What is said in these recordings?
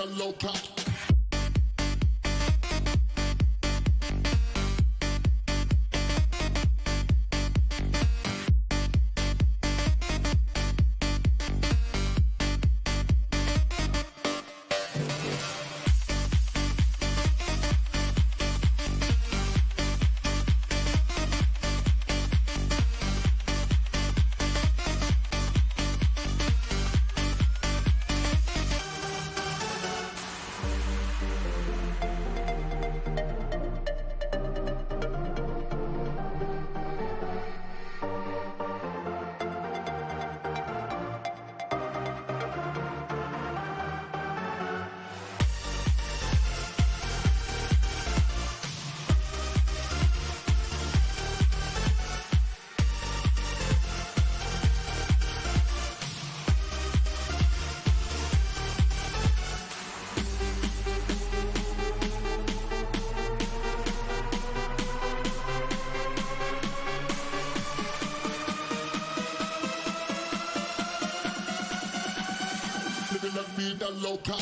vida loca. La vida loca.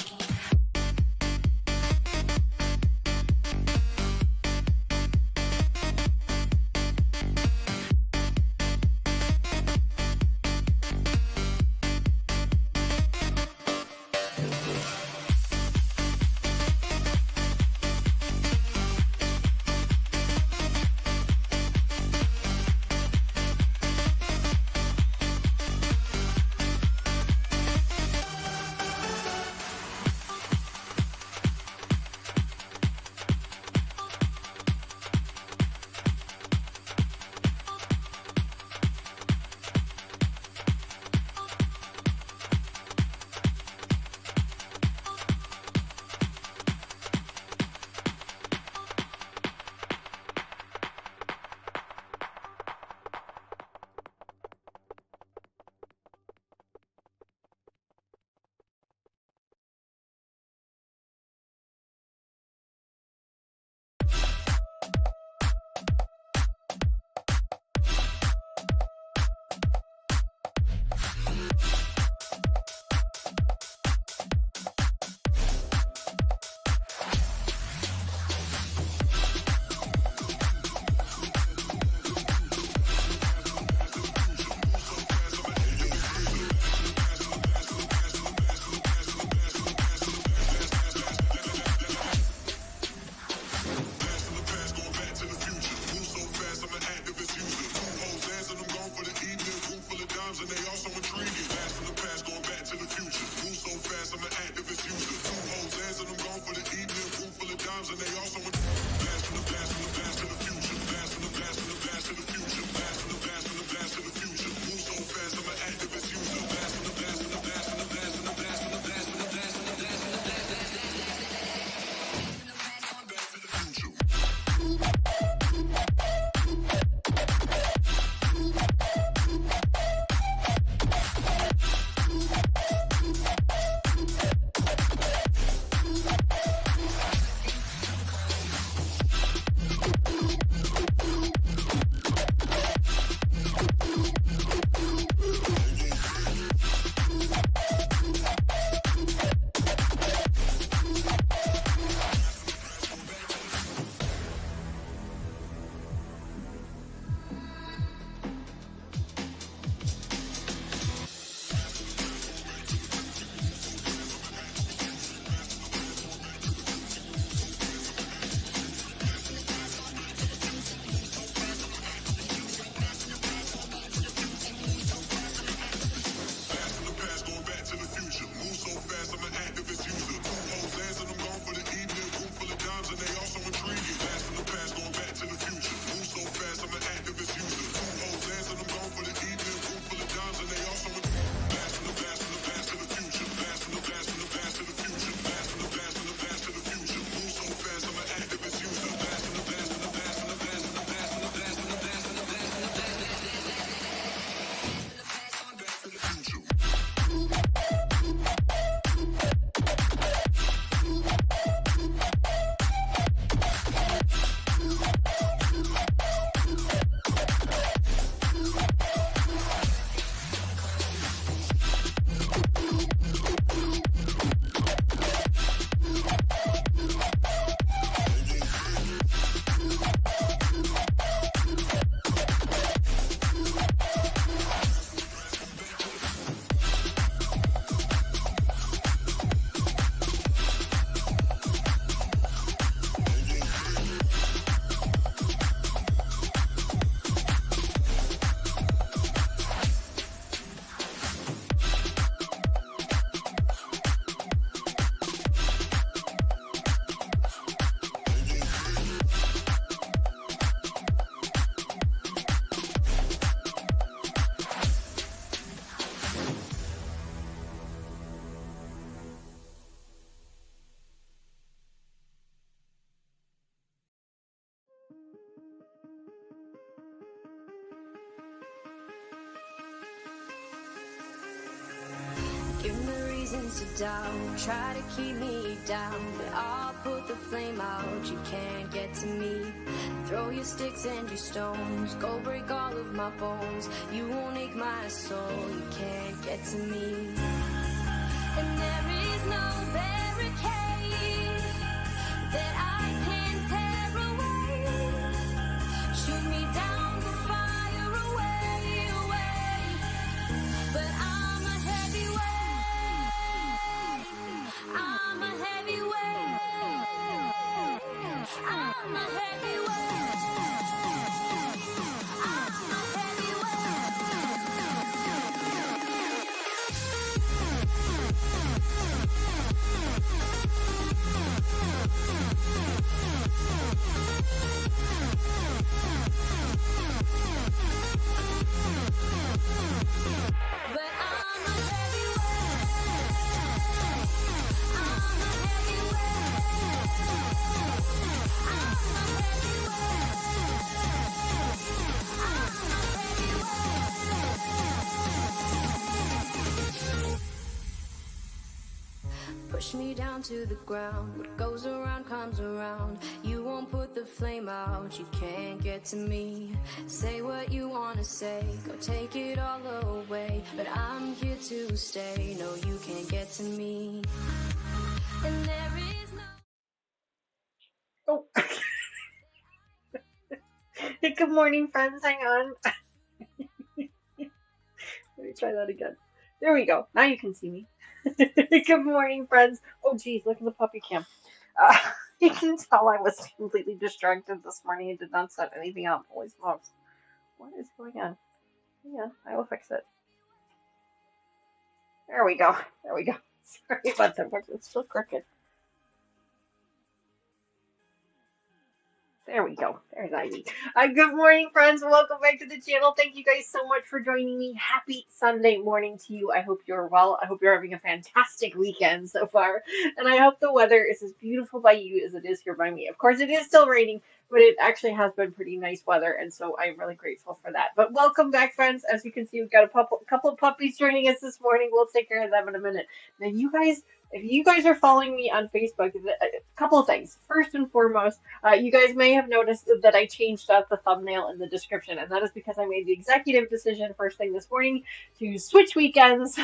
reasons to doubt, try to keep me down, but I'll put the flame out. You can't get to me. Throw your sticks and your stones, go break all of my bones. You won't ache my soul. You can't get to me. And there is no barricade that I can tear away. Shoot me down the fire away, away. But I'm a heavyweight. I'm a heavyweight. I'm a heavyweight. I'm a push me down to the ground. What goes around comes around. You won't put the flame out. You can't get to me. Say what you wanna say, go take it all away. But I'm here to stay. No, you can't get to me. And there is no... Oh. Good morning, friends. Hang on. Let me try that again. There we go. Now you can see me. Good morning, friends. Oh, geez, look at the puppy cam. You can tell I was completely distracted this morning and did not set anything up. Holy smokes. What is going on? Yeah, I will fix it. There we go. There we go. Sorry about that. It's still crooked. There we go. There's Ivy. Good morning, friends. Welcome back to the channel. Thank you guys so much for joining me. Happy Sunday morning to you. I hope you're well. I hope you're having a fantastic weekend so far. And I hope the weather is as beautiful by you as it is here by me. Of course, it is still raining, but it actually has been pretty nice weather. And so I'm really grateful for that. But welcome back, friends. As you can see, we've got a couple of puppies joining us this morning. We'll take care of them in a minute. Now, you guys... If you guys are following me on Facebook, a couple of things. First and foremost, you guys may have noticed that I changed out the thumbnail in the description, and that is because I made the executive decision first thing this morning to switch weekends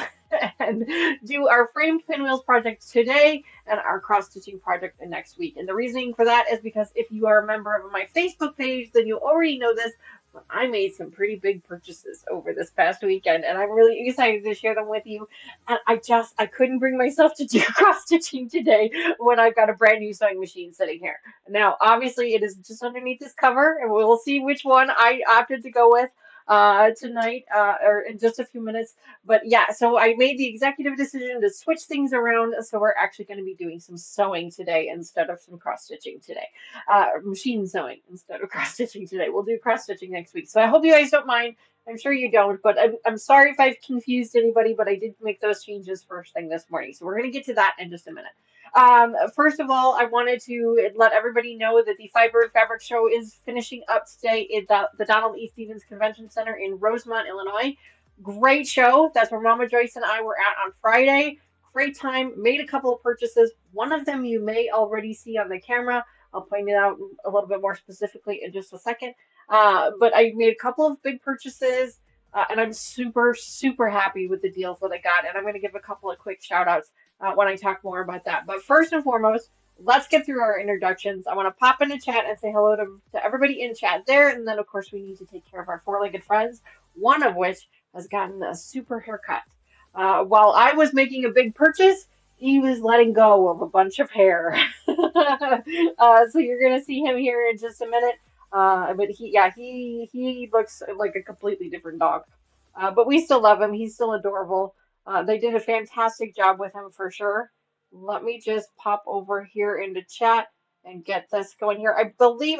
and do our framed pinwheels project today and our cross-stitching project next week. And the reasoning for that is because if you are a member of my Facebook page, then you already know this. But I made some pretty big purchases over this past weekend, and I'm really excited to share them with you. And I couldn't bring myself to do cross-stitching today when I've got a brand new sewing machine sitting here. Now, obviously, it is just underneath this cover, and we'll see which one I opted to go with tonight or in just a few minutes. But yeah, so I made the executive decision to switch things around. So we're actually going to be doing some sewing today instead of some cross-stitching today. Machine sewing instead of cross-stitching today. We'll do cross-stitching next week. So I hope you guys don't mind. I'm sure you don't, but I'm sorry if I've confused anybody, but I did make those changes first thing this morning. So we're going to get to that in just a minute. First of all, I wanted to let everybody know that the Fiber and Fabric Show is finishing up today at the Donald E. Stevens Convention Center in Rosemont, Illinois. Great show. That's where Mama Joyce and I were at on Friday. Great time. Made a couple of purchases. One of them you may already see on the camera. I'll point it out a little bit more specifically in just a second. But I made a couple of big purchases, and I'm super, super happy with the deals that I got. And I'm going to give a couple of quick shout outs when I talk more about that. But first and foremost, let's get through our introductions. I want to pop into chat and say hello to everybody in chat there. And then, of course, we need to take care of our four-legged friends, one of which has gotten a super haircut. While I was making a big purchase, he was letting go of a bunch of hair. So you're going to see him here in just a minute. But he looks like a completely different dog. But we still love him. He's still adorable. They did a fantastic job with him for sure. Let me just pop over here into chat and get this going here. I believe,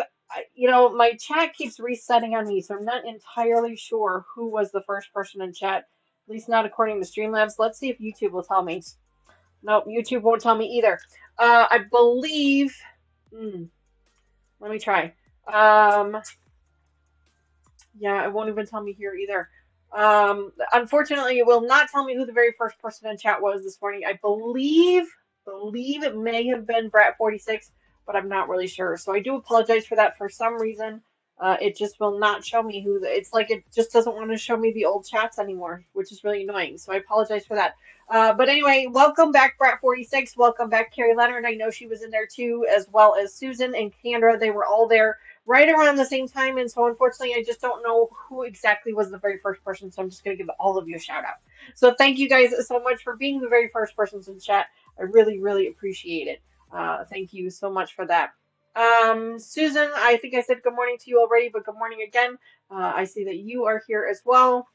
my chat keeps resetting on me, so I'm not entirely sure who was the first person in chat, at least not according to Streamlabs. Let's see if YouTube will tell me. Nope, YouTube won't tell me either. I believe, let me try. Yeah, it won't even tell me here either. Unfortunately, it will not tell me who the very first person in chat was this morning. I believe it may have been Brat46, but I'm not really sure. So I do apologize for that. For some reason, it just will not show me who it's like it just doesn't want to show me the old chats anymore, which is really annoying. So I apologize for that. But anyway, welcome back, Brat46. Welcome back, Carrie Leonard. I know she was in there too, as well as Susan and Kendra. They were all there right around the same time. And so, unfortunately, I just don't know who exactly was the very first person. So, I'm just going to give all of you a shout out. So, thank you guys so much for being the very first persons in chat. I really, really appreciate it. Thank you so much for that. Susan, I think I said good morning to you already, but good morning again. I see that you are here as well.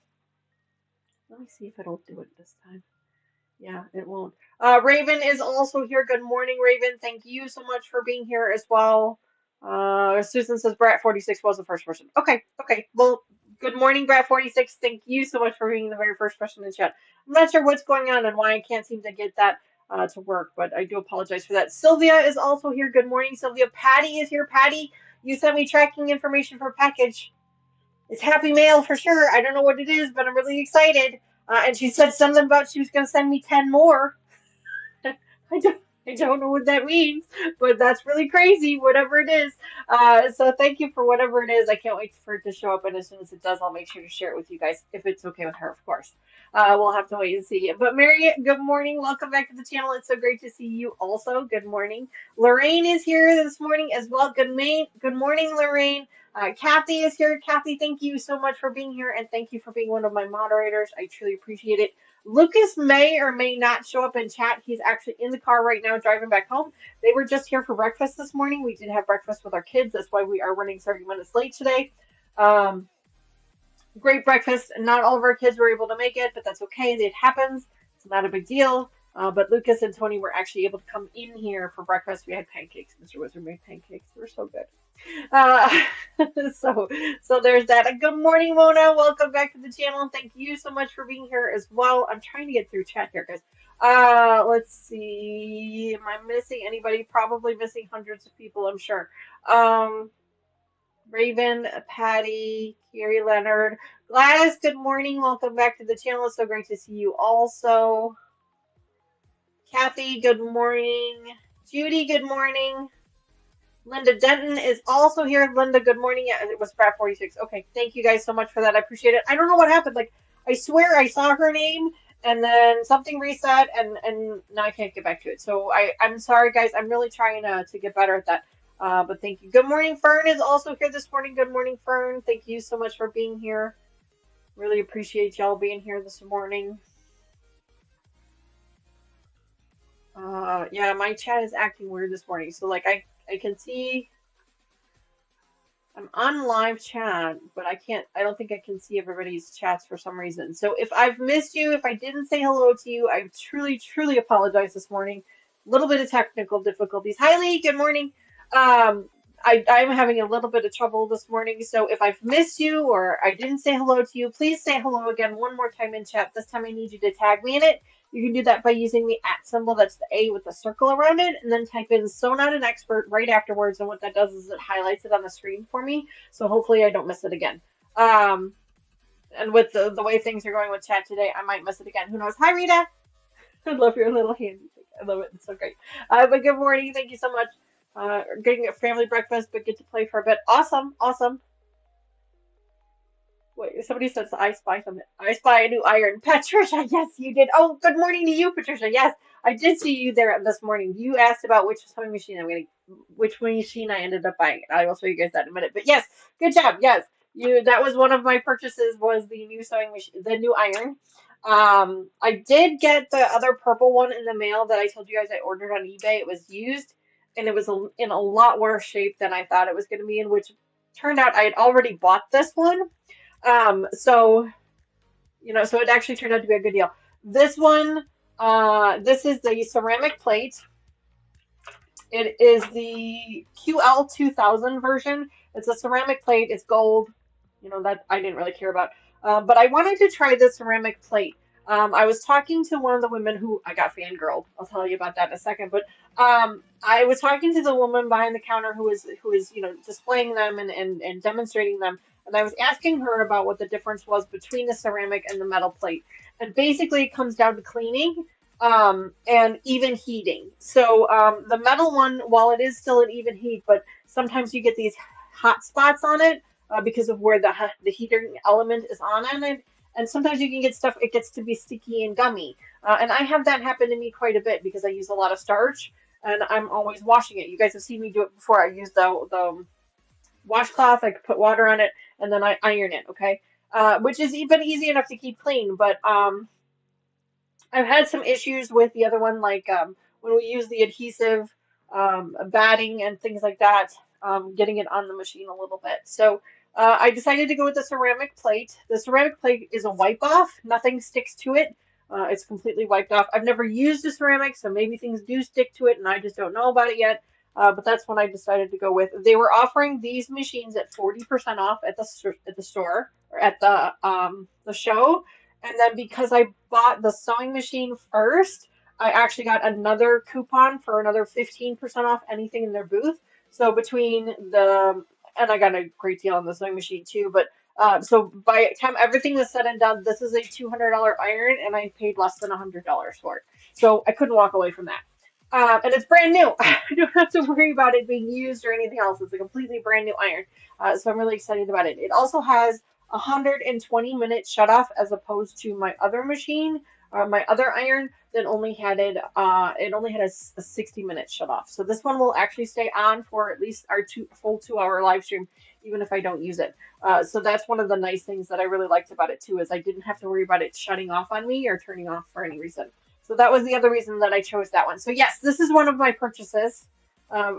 Let me see if it'll do it this time. Yeah, it won't. Raven is also here. Good morning, Raven. Thank you so much for being here as well. Susan says Brat46 was the first person. Okay. Well, good morning, Brat46. Thank you so much for being the very first person in the chat. I'm not sure what's going on and why I can't seem to get that to work, but I do apologize for that. Sylvia is also here. Good morning, Sylvia. Patty is here. Patty, you sent me tracking information for a package. It's Happy Mail for sure. I don't know what it is, but I'm really excited. And she said something about she was going to send me 10 more. I don't, I don't know what that means, but that's really crazy, whatever it is. So thank you for whatever it is. I can't wait for it to show up, and as soon as it does, I'll make sure to share it with you guys, if it's okay with her, of course. We'll have to wait and see. But Mary, good morning. Welcome back to the channel. It's so great to see you also. Good morning. Lorraine is here this morning as well. Good morning, Lorraine. Kathy is here. Kathy, thank you so much for being here, and thank you for being one of my moderators. I truly appreciate it. Lucas may or may not show up in chat. He's actually in the car right now driving back home. They were just here for breakfast this morning. We did have breakfast with our kids. That's why we are running 30 minutes late today. Great breakfast. Not all of our kids were able to make it, but that's okay. It happens. It's not a big deal. But Lucas and Tony were actually able to come in here for breakfast. We had pancakes. Mr. Wizard made pancakes. They were so good. So there's that. Good morning, Mona. Welcome back to the channel. Thank you so much for being here as well. I'm trying to get through chat here, guys. Let's see. Am I missing anybody? Probably missing hundreds of people, I'm sure. Raven, Patty, Carrie Leonard, Gladys, good morning. Welcome back to the channel. It's so great to see you also. Kathy, good morning. Judy, good morning. Linda Denton is also here. Linda, good morning. Yeah, it was Brat46. Okay, thank you guys so much for that. I appreciate it. I don't know what happened. Like, I swear I saw her name and then something reset and now I can't get back to it. So I'm sorry, guys. I'm really trying to get better at that. But thank you. Good morning. Fern is also here this morning. Good morning, Fern. Thank you so much for being here. Really appreciate y'all being here this morning. Yeah, my chat is acting weird this morning. So, like, I can see I'm on live chat, but I don't think I can see everybody's chats for some reason. So if I've missed you, if I didn't say hello to you, I truly, truly apologize this morning. A little bit of technical difficulties. Hi, Lee. Good morning. I'm having a little bit of trouble this morning. So if I've missed you or I didn't say hello to you, please say hello again one more time in chat. This time I need you to tag me in it. You can do that by using the @ symbol, that's the A with the circle around it, and then type in "So Not an Expert" right afterwards, and what that does is it highlights it on the screen for me, so hopefully I don't miss it again. And with the way things are going with chat today, I might miss it again. Who knows? Hi, Rita! I love your little handy thing. I love it. It's so great. But good morning. Thank you so much. Getting a family breakfast, but get to play for a bit. Awesome. Awesome. Wait, somebody says I spy something. I spy a new iron. Patricia, yes, you did. Oh, good morning to you, Patricia. Yes, I did see you there this morning. You asked about which sewing machine which machine I ended up buying. I will show you guys that in a minute. But yes, good job. Yes, that was one of my purchases, was the new sewing machine, the new iron. I did get the other purple one in the mail that I told you guys I ordered on eBay. It was used, and it was in a lot worse shape than I thought it was going to be in, which turned out I had already bought this one. So it actually turned out to be a good deal. This one, this is the ceramic plate. It is the QL 2000 version. It's a ceramic plate. It's gold. That I didn't really care about. But I wanted to try the ceramic plate. I was talking to one of the women who I got fangirled. I'll tell you about that in a second. But I was talking to the woman behind the counter who is displaying them and demonstrating them. and I was asking her about what the difference was between the ceramic and the metal plate. And basically, it comes down to cleaning and even heating. So the metal one, while it is still an even heat, but sometimes you get these hot spots on it because of where the heating element is on it. And sometimes you can get stuff, it gets to be sticky and gummy. And I have that happen to me quite a bit because I use a lot of starch and I'm always washing it. You guys have seen me do it before. I use the washcloth, I could put water on it, and then I iron it, okay? Which is even easy enough to keep clean, but I've had some issues with the other one, like when we use the adhesive batting and things like that, getting it on the machine a little bit. So I decided to go with the ceramic plate. The ceramic plate is a wipe off, nothing sticks to it. It's completely wiped off. I've never used a ceramic, so maybe things do stick to it and I just don't know about it yet. But that's what I decided to go with. They were offering these machines at 40% off at the store or at the show. And then because I bought the sewing machine first, I actually got another coupon for another 15% off anything in their booth. So between and I got a great deal on the sewing machine too, but so by the time everything was said and done, this is a $200 iron and I paid less than $100 for it. So I couldn't walk away from that. And it's brand new. I don't have to worry about it being used or anything else. It's a completely brand new iron. So I'm really excited about it. It also has 120-minute shut off as opposed to my other machine or my other iron that only had it only had a 60-minute shut off. So this one will actually stay on for at least our full 2-hour live stream, even if I don't use it. So that's one of the nice things that I really liked about it too, is I didn't have to worry about it shutting off on me or turning off for any reason. So that was the other reason that I chose that one. So yes, this is one of my purchases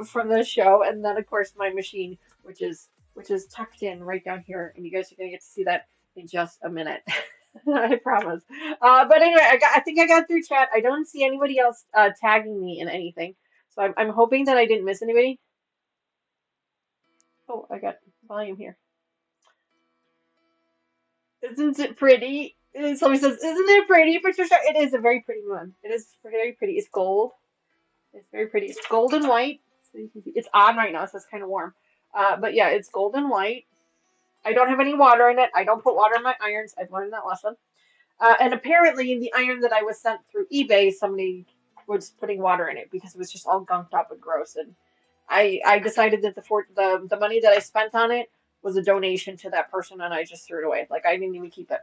from the show, and then of course my machine, which is tucked in right down here, and you guys are gonna get to see that in just a minute. I promise. But anyway, I think I got through chat. I don't see anybody else tagging me in anything, so I'm hoping that I didn't miss anybody. Oh, I got volume here. Isn't it pretty? Somebody says, "Isn't it pretty, Patricia?" It is a very pretty one. It is very pretty. It's gold. It's very pretty. It's gold and white. So you can see it's on right now, so it's kind of warm. But yeah, it's gold and white. I don't have any water in it. I don't put water in my irons. I've learned that lesson. And apparently, in the iron that I was sent through eBay, somebody was putting water in it because it was just all gunked up and gross. And I decided that the money that I spent on it was a donation to that person, and I just threw it away. Like I didn't even keep it,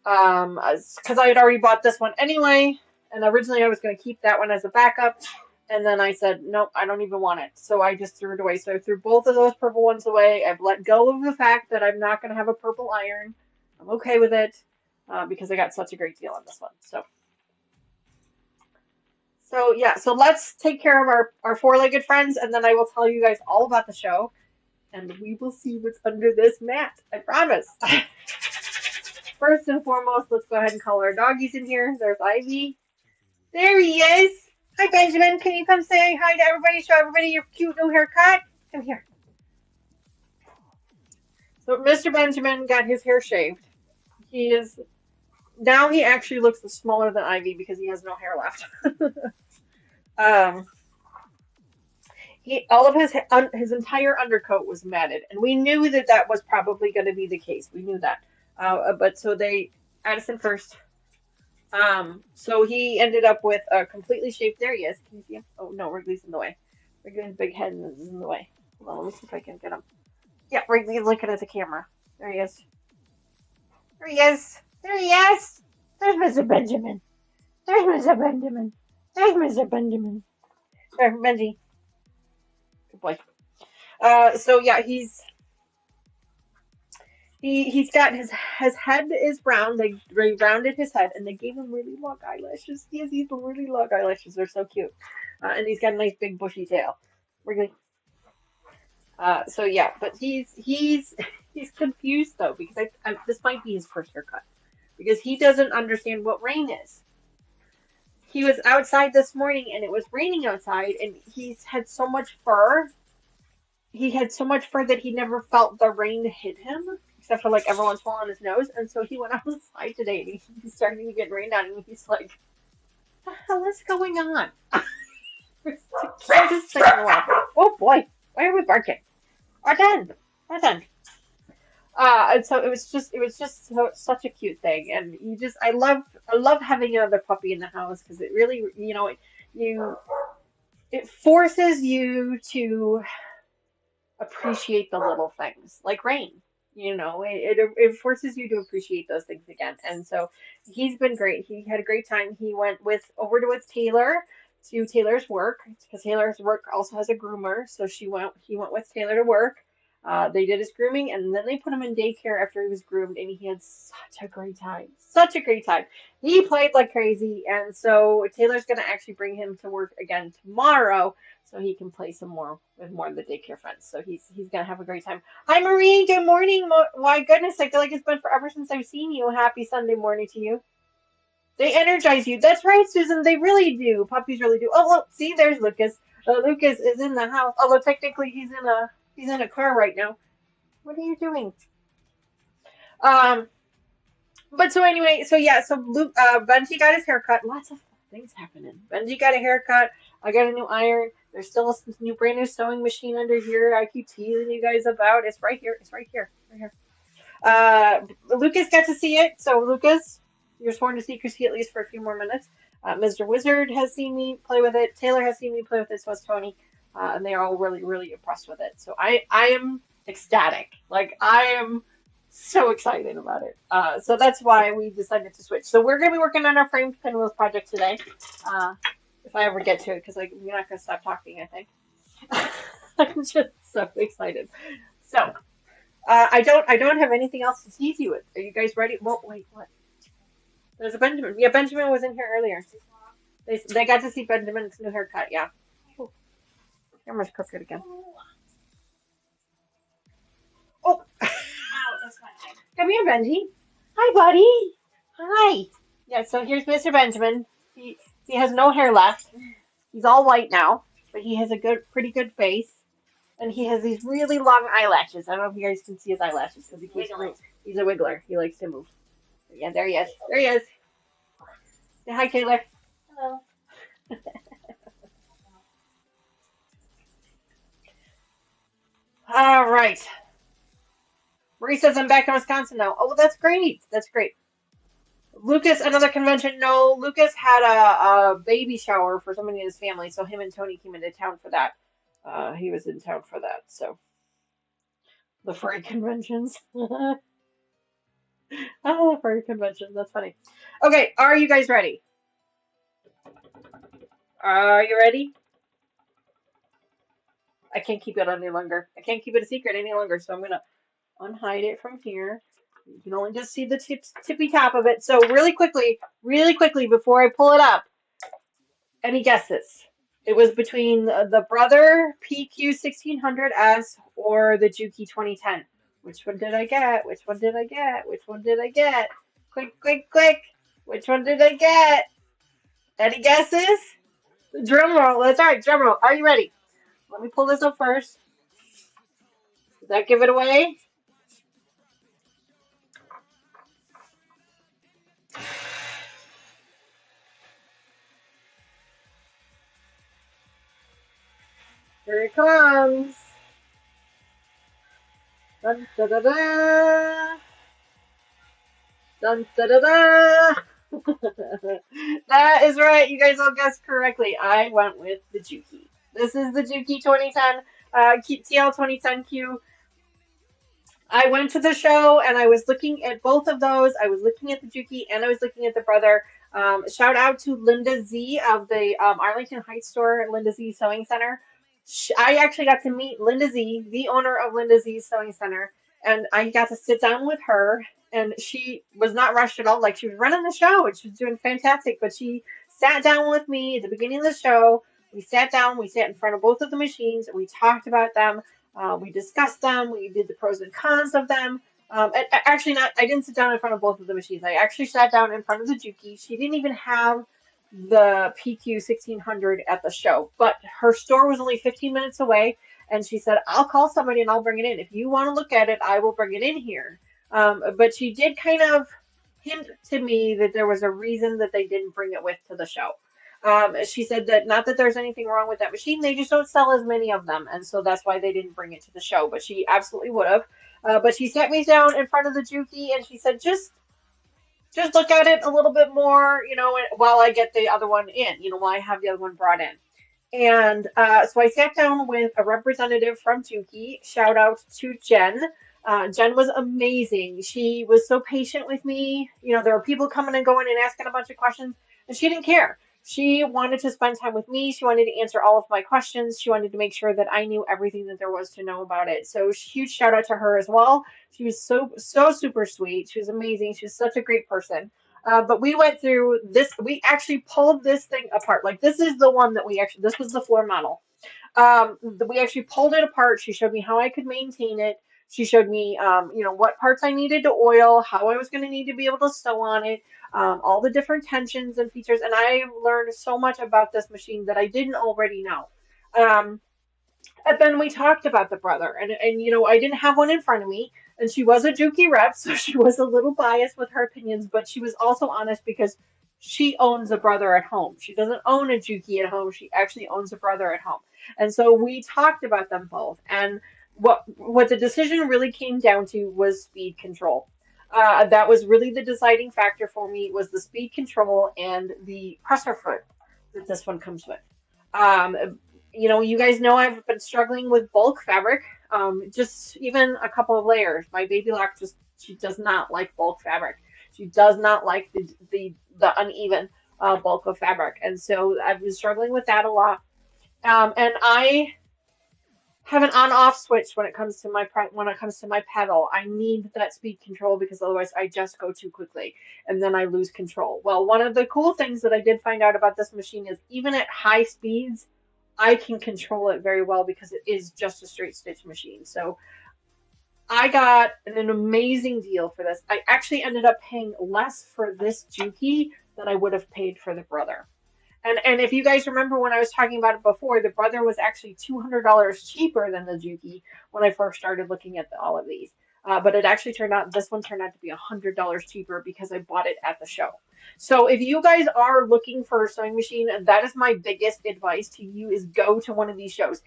because I had already bought this one anyway, and originally I was going to keep that one as a backup, and then I said nope, I don't even want it, so I just threw it away. So I threw both of those purple ones away. I've let go of the fact that I'm not going to have a purple iron. I'm okay with it because I got such a great deal on this one. So yeah, so let's take care of our four-legged friends, and then I will tell you guys all about the show, and we will see what's under this mat. I promise. First and foremost, let's go ahead and call our doggies in here. There's Ivy. There he is. Hi, Benjamin. Can you come say hi to everybody? Show everybody your cute new haircut. Come here. So Mr. Benjamin got his hair shaved. Now he actually looks smaller than Ivy because he has no hair left. All of his entire undercoat was matted, and we knew that was probably going to be the case. We knew that, but so Addison first. So he ended up with a completely shaved. There he is. Can you see him? Oh no, Wrigley's in the way. Wrigley's big head is in the way. Hold on, let me see if I can get him. Yeah, Wrigley's looking at the camera. There he is. There he is. There he is. There's Mr. Benjamin. There's Mr. Benjamin. There's Mr. Benjamin. There, Benji. Good boy. So yeah, he's got his head is brown. They rounded his head and they gave him really long eyelashes. He has these really long eyelashes. They're so cute. And he's got a nice big bushy tail. Wrigley. So yeah, but he's confused though because this might be his first haircut because he doesn't understand what rain is. He was outside this morning and it was raining outside and he's had so much fur. He had so much fur that he never felt the rain hit him, except for like every once in a while on his nose. And so he went outside today and he's starting to get rained on and he's like, what the hell is going on? It's the cutest thing in the world. Oh boy, why are we barking? We're done. And so it was just such a cute thing, and I love having another puppy in the house because it really, you it forces you to appreciate the little things like rain. It forces you to appreciate those things again. And so he's been great. He had a great time. He went with Taylor to Taylor's work because Taylor's work also has a groomer. So he went with Taylor to work. They did his grooming and then they put him in daycare after he was groomed, and he had such a great time. Such a great time. He played like crazy, and so Taylor's gonna actually bring him to work again tomorrow so he can play some more with more of the daycare friends. So he's gonna have a great time. Hi, Marie. Good morning. My goodness, I feel like it's been forever since I've seen you. Happy Sunday morning to you. They energize you. That's right, Susan. They really do. Puppies really do. Oh, look, see, there's Lucas. Lucas is in the house. Although technically he's in a car right now. What are you doing? Um, but so anyway, so yeah, so Benji got his haircut. Lots of things happening. Benji got a haircut. I got a new iron. There's still a new brand new sewing machine under here. I keep teasing you guys about. It's right here. It's right here. Right here. Lucas got to see it. So Lucas, you're sworn to secrecy at least for a few more minutes. Mr. Wizard has seen me play with it. Taylor has seen me play with it. So has Tony, and they are all really, really impressed with it. So I am ecstatic. Like I am so excited about it. So that's why we decided to switch. So we're going to be working on our framed pinwheels project today. If I ever get to it, because we're not going to stop talking, I think. I'm just so excited. So I don't have anything else to tease you with. Are you guys ready? Well, wait, what? There's a Benjamin. Yeah, Benjamin was in here earlier. They got to see Benjamin's new haircut. Yeah. Oh, camera's crooked again. Oh. Come here, Benji. Hi, buddy. Hi. Yeah, so here's Mr. Benjamin. He has no hair left. He's all white now, but he has a pretty good face, and he has these really long eyelashes. I don't know if you guys can see his eyelashes because he's a wiggler. He likes to move. Yeah, there he is. There he is. Say hi, Taylor. Hello. All right. Marie says I'm back in Wisconsin now. Oh, that's great. That's great. Lucas, another convention. No, Lucas had a baby shower for somebody in his family, so him and Tony came into town for that. He was in town for that, so the furry conventions. Oh, the furry conventions. That's funny. Okay, are you guys ready? Are you ready? I can't keep it any longer. I can't keep it a secret any longer, so I'm gonna unhide it from here. You can only just see the tippy top of it. So really quickly before I pull it up, any guesses? It was between the Brother PQ 1600S or the Juki 2010. Which one did I get? Which one did I get? Which one did I get? Quick, quick, quick. Which one did I get? Any guesses? Drum roll. That's all right. Drum roll. Are you ready? Let me pull this up first. Does that give it away? Here it comes. Dun da da da. Dun da da da. That is right. You guys all guessed correctly. I went with the Juki. This is the Juki 2010 TL 2010Q. I went to the show and I was looking at both of those. I was looking at the Juki and I was looking at the Brother. Shout out to Linda Z of the Arlington Heights store, Linda Z Sewing Center. I actually got to meet Linda Z, the owner of Linda Z Sewing Center, and I got to sit down with her. And she was not rushed at all. Like she was running the show and she was doing fantastic. But she sat down with me at the beginning of the show. We sat down. We sat in front of both of the machines. We talked about them. We discussed them. We did the pros and cons of them. Actually, not. I didn't sit down in front of both of the machines. I actually sat down in front of the Juki. She didn't even have the PQ 1600 at the show, but her store was only 15 minutes away. And she said, "I'll call somebody and I'll bring it in. If you want to look at it, I will bring it in here." But she did kind of hint to me that there was a reason that they didn't bring it with to the show. She said that not that there's anything wrong with that machine, they just don't sell as many of them, and so that's why they didn't bring it to the show. But she absolutely would have. But she sat me down in front of the Juki and she said, just look at it a little bit more, while I get the other one in, while I have the other one brought in. And so I sat down with a representative from Juki. Shout out to Jen. Jen was amazing. She was so patient with me. There were people coming and going and asking a bunch of questions, and she didn't care. She wanted to spend time with me. She wanted to answer all of my questions. She wanted to make sure that I knew everything that there was to know about it. So huge shout out to her as well. She was so super sweet. She was amazing. She was such a great person. But we went through this. We actually pulled this thing apart. Like this is the one that this was the floor model. We actually pulled it apart. She showed me how I could maintain it. She showed me, what parts I needed to oil, how I was going to need to be able to sew on it, all the different tensions and features. And I learned so much about this machine that I didn't already know. And then we talked about the brother, and I didn't have one in front of me, and she was a Juki rep, so she was a little biased with her opinions, but she was also honest because she owns a brother at home. She doesn't own a Juki at home. She actually owns a brother at home. And so we talked about them both, and what the decision really came down to was speed control. That was really the deciding factor for me, was the speed control and the presser foot that this one comes with. You guys know I've been struggling with bulk fabric, just even a couple of layers. My baby lock she does not like bulk fabric. She does not like the uneven bulk of fabric, and so I've been struggling with that a lot. And I have an on-off switch when it comes to my pedal. I need that speed control because otherwise I just go too quickly and then I lose control. Well, one of the cool things that I did find out about this machine is even at high speeds, I can control it very well because it is just a straight stitch machine. So I got an amazing deal for this. I actually ended up paying less for this Juki than I would have paid for the brother. And if you guys remember when I was talking about it before, the brother was actually $200 cheaper than the Juki when I first started looking at all of these. But it actually this one turned out to be $100 cheaper because I bought it at the show. So if you guys are looking for a sewing machine, that is my biggest advice to you, is go to one of these shows.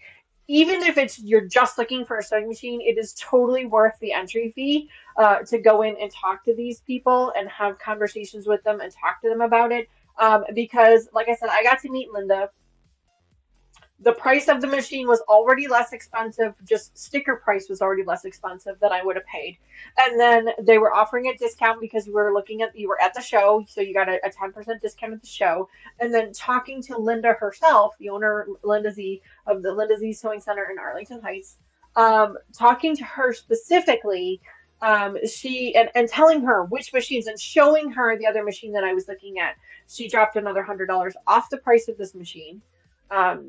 Even if you're just looking for a sewing machine, it is totally worth the entry fee to go in and talk to these people and have conversations with them and talk to them about it. Because, like I said, I got to meet Linda. The price of the machine was already less expensive. Just sticker price was already less expensive than I would have paid. And then they were offering a discount because you were at the show, so you got a 10% discount at the show. And then talking to Linda herself, the owner, Linda Z, of the Linda Z Sewing Center in Arlington Heights, talking to her specifically, she and telling her which machines and showing her the other machine that I was looking at, she dropped another $100 off the price of this machine,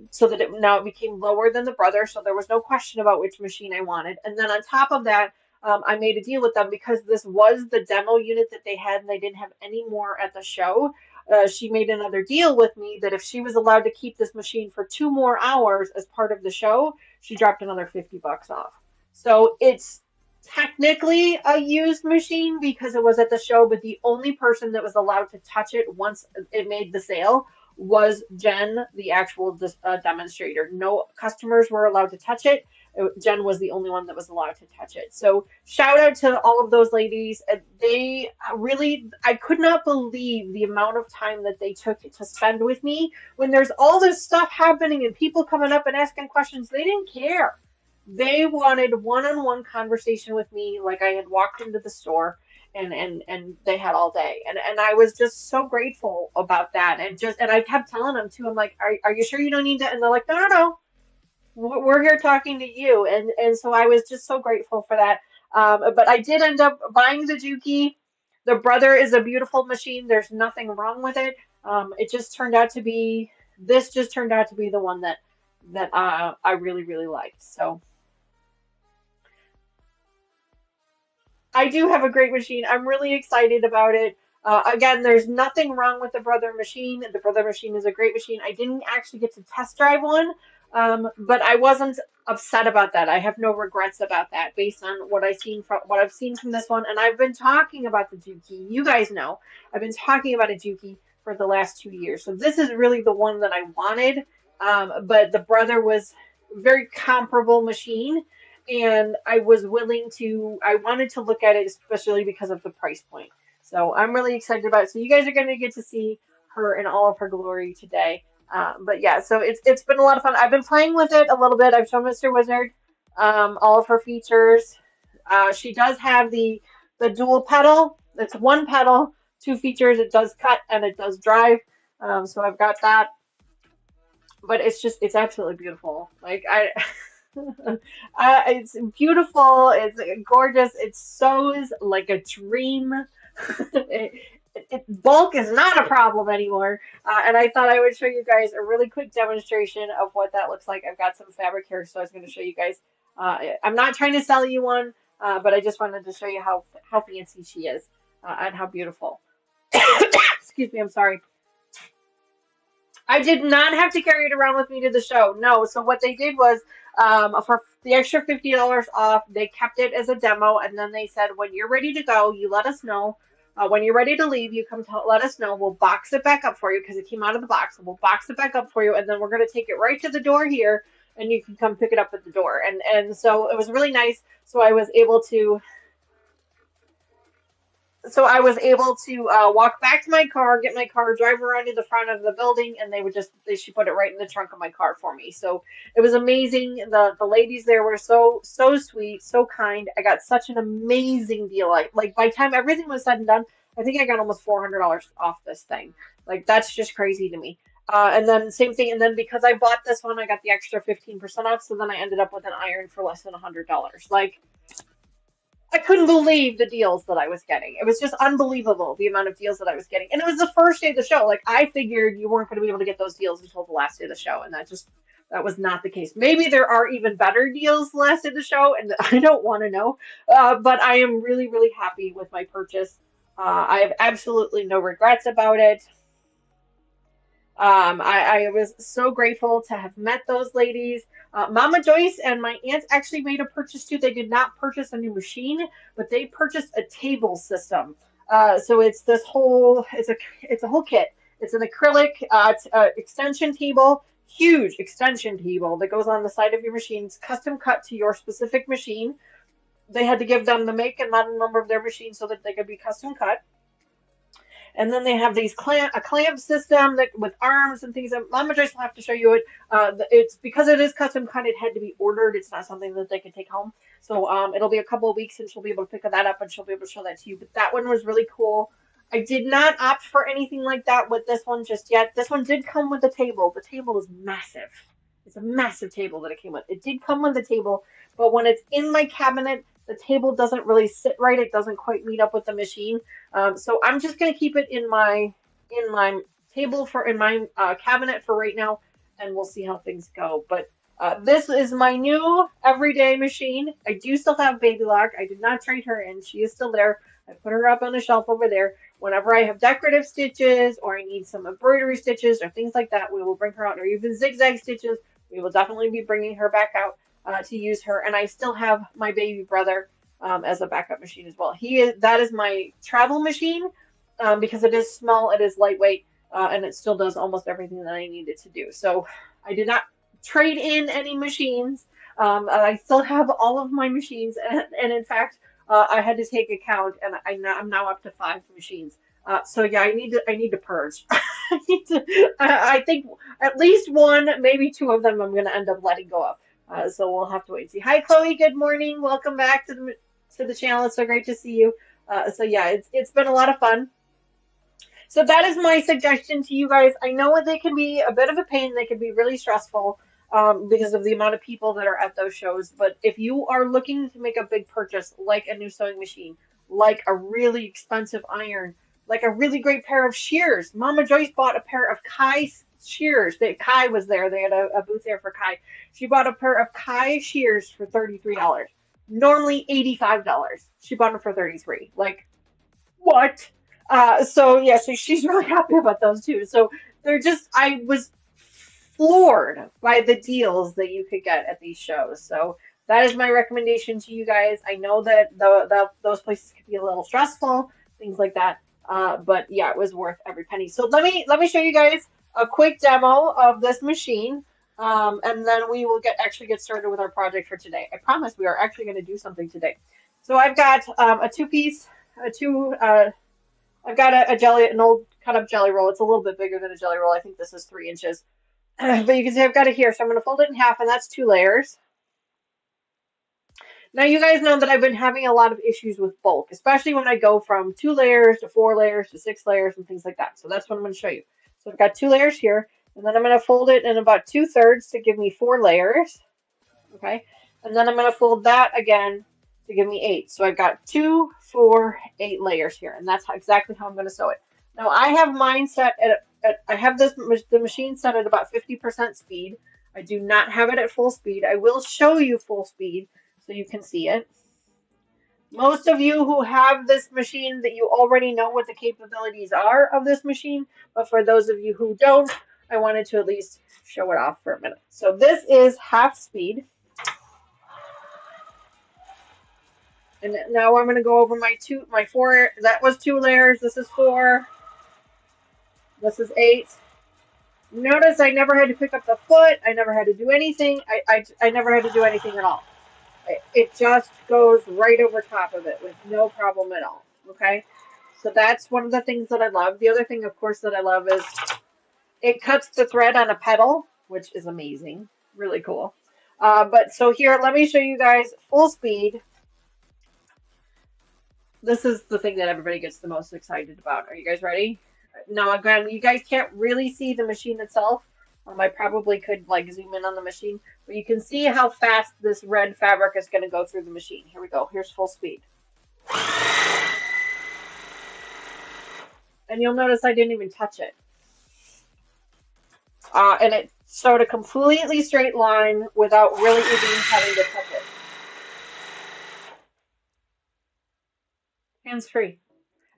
so that it became lower than the brother. So there was no question about which machine I wanted. And then on top of that, I made a deal with them because this was the demo unit that they had, and they didn't have any more at the show. She made another deal with me that if she was allowed to keep this machine for 2 more hours as part of the show, she dropped another $50 off. So it's technically a used machine because it was at the show, but the only person that was allowed to touch it once it made the sale was Jen, the actual demonstrator. No customers were allowed to touch it. Jen was the only one that was allowed to touch it. So shout out to all of those ladies. They really, I could not believe the amount of time that they took to spend with me when there's all this stuff happening and people coming up and asking questions. They didn't care. They wanted one-on-one conversation with me, like I had walked into the store and they had all day. And I was just so grateful about that. And I kept telling them too, I'm like, are you sure you don't need to? And they're like, no. We're here talking to you. And so I was just so grateful for that. But I did end up buying the Juki. The brother is a beautiful machine. There's nothing wrong with it. This just turned out to be the one that I really, really liked. So I do have a great machine. I'm really excited about it. Again, there's nothing wrong with the brother machine. The brother machine is a great machine. I didn't actually get to test drive one, but I wasn't upset about that. I have no regrets about that based on what I've seen from this one. And I've been talking about the Juki. You guys know I've been talking about a Juki for the last 2 years. So this is really the one that I wanted. But the Brother was a very comparable machine, and I wanted to look at it, especially because of the price point. So I'm really excited about it. So you guys are going to get to see her in all of her glory today. But yeah, so it's been a lot of fun. I've been playing with it a little bit. I've shown Mr. Wizard all of her features. She does have the dual pedal. It's one pedal, two features. It does cut and it does drive. So I've got that. But it's absolutely beautiful. Like it's beautiful. It's gorgeous. It sews like a dream. Bulk is not a problem anymore. And I thought I would show you guys a really quick demonstration of what that looks like. I've got some fabric here, so I was going to show you guys. I'm not trying to sell you one, but I just wanted to show you how fancy she is and how beautiful. Excuse me, I'm sorry. I did not have to carry it around with me to the show. No. So what they did was, for the extra $50 off, they kept it as a demo, and then they said, when you're ready to go, you let us know. When you're ready to leave, you come let us know. We'll box it back up for you because it came out of the box. So we'll box it back up for you, and then we're going to take it right to the door here, and you can come pick it up at the door. And so it was really nice. So I was able to walk back to my car, get my car, drive around to the front of the building, and she put it right in the trunk of my car for me. So it was amazing. The ladies there were so sweet, so kind. I got such an amazing deal. Like by the time everything was said and done, I think I got almost $400 off this thing. Like that's just crazy to me. And then same thing. And then because I bought this one, I got the extra 15% off. So then I ended up with an iron for less than $100. Like, I couldn't believe the deals that I was getting. It was just unbelievable, the amount of deals that I was getting. And it was the first day of the show. Like, I figured you weren't going to be able to get those deals until the last day of the show. And that was not the case. Maybe there are even better deals the last day of the show, and I don't want to know. But I am really, really happy with my purchase. I have absolutely no regrets about it. I was so grateful to have met those ladies. Mama Joyce and my aunt actually made a purchase too. They did not purchase a new machine, but they purchased a table system. So it's a whole kit. It's an acrylic extension table, huge extension table that goes on the side of your machine. It's custom cut to your specific machine. They had to give them the make and model number of their machine so that they could be custom cut. And then they have a clamp system with arms and things. Mama Joyce will have to show you it. It's because it is custom cut. It had to be ordered. It's not something that they can take home. So it'll be a couple of weeks, and she'll be able to pick that up, and she'll be able to show that to you. But that one was really cool. I did not opt for anything like that with this one just yet. This one did come with a table. The table is massive. It's a massive table that it came with. It did come with a table, but when it's in my cabinet, the table doesn't really sit right. It doesn't quite meet up with the machine. So I'm just going to keep it in my cabinet for right now, and we'll see how things go. But this is my new everyday machine. I do still have Baby Lock. I did not trade her in. She is still there. I put her up on the shelf over there. Whenever I have decorative stitches or I need some embroidery stitches or things like that, we will bring her out, or even zigzag stitches. We will definitely be bringing her back out to use her. And I still have my baby brother as a backup machine as well. That is my travel machine because it is small, it is lightweight, and it still does almost everything that I need it to do. So I did not trade in any machines. I still have all of my machines, and in fact, I had to take account, and I'm now up to 5 machines. So yeah, I need to purge. I think at least one, maybe 2 of them I'm going to end up letting go of. So we'll have to wait and see. Hi, Chloe. Good morning. Welcome back to the channel. It's so great to see you. So yeah, it's been a lot of fun. So that is my suggestion to you guys. I know they can be a bit of a pain. They can be really stressful because of the amount of people that are at those shows. But if you are looking to make a big purchase, like a new sewing machine, like a really expensive iron, like a really great pair of shears. Mama Joyce bought a pair of Kai shears. Kai was there. They had a booth there for Kai. She bought a pair of Kai shears for $33. Normally $85. She bought them for $33. Like, what? So she's really happy about those too. So I was floored by the deals that you could get at these shows. So that is my recommendation to you guys. I know that those places can be a little stressful, things like that. But yeah, it was worth every penny. So let me show you guys a quick demo of this machine, and then we will actually get started with our project for today. I promise we are actually going to do something today. So I've got a two-piece, a two. I've got an old cut-up jelly roll. It's a little bit bigger than a jelly roll. I think this is 3 inches, but you can see I've got it here. So I'm going to fold it in half, and that's 2 layers. Now, you guys know that I've been having a lot of issues with bulk, especially when I go from 2 layers to 4 layers to 6 layers and things like that. So that's what I'm going to show you. So I've got 2 layers here, and then I'm going to fold it in about 2/3 to give me 4 layers. Okay, and then I'm going to fold that again to give me 8. So I've got 2, 4, 8 layers here, and that's exactly how I'm going to sew it. Now I have mine set I have the machine set at about 50% speed. I do not have it at full speed. I will show you full speed so you can see it. Most of you who have this machine, that you already know what the capabilities are of this machine, but for those of you who don't, I wanted to at least show it off for a minute. So this is half speed. And now I'm going to go over my 4, that was 2 layers, this is 4, this is 8. Notice I never had to pick up the foot, I never had to do anything, I never had to do anything at all. It just goes right over top of it with no problem at all, okay? So that's one of the things that I love. The other thing, of course, that I love is it cuts the thread on a pedal, which is amazing, really cool. But so here, let me show you guys full speed. This is the thing that everybody gets the most excited about. Are you guys ready? Now, again, you guys can't really see the machine itself. I probably could like zoom in on the machine, but you can see how fast this red fabric is going to go through the machine. Here we go. Here's full speed. And you'll notice I didn't even touch it. And it sewed a completely straight line without really even having to touch it. Hands free.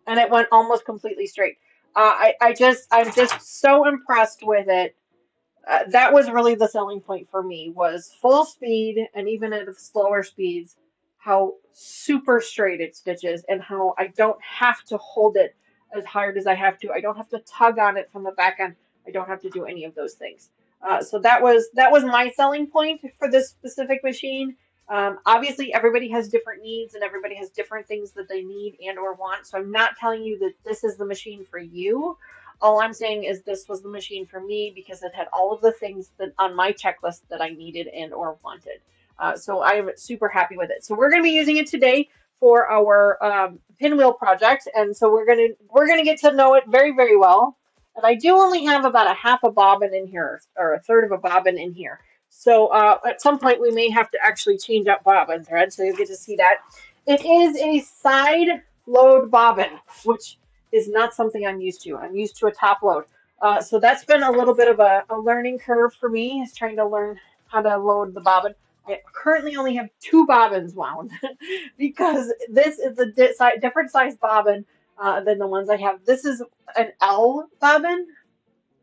And it went almost completely straight. I'm just so impressed with it. That was really the selling point for me, was full speed, and even at slower speeds, how super straight it stitches and how I don't have to hold it as hard as I have to. I don't have to tug on it from the back end. I don't have to do any of those things. So that was my selling point for this specific machine. Obviously, everybody has different needs and everybody has different things that they need and or want. So I'm not telling you that this is the machine for you. All I'm saying is this was the machine for me because it had all of the things that on my checklist that I needed and or wanted. So I'm super happy with it. So we're going to be using it today for our pinwheel project, and so we're gonna get to know it very, very well. And I do only have about a half a bobbin in here, or a third of a bobbin in here. So at some point we may have to actually change up bobbin thread, so you'll get to see that. It is a side load bobbin, which is not something I'm used to. I'm used to a top load. So that's been a little bit of a learning curve for me, is trying to learn how to load the bobbin. I currently only have 2 bobbins wound because this is a different size bobbin than the ones I have. This is an L bobbin.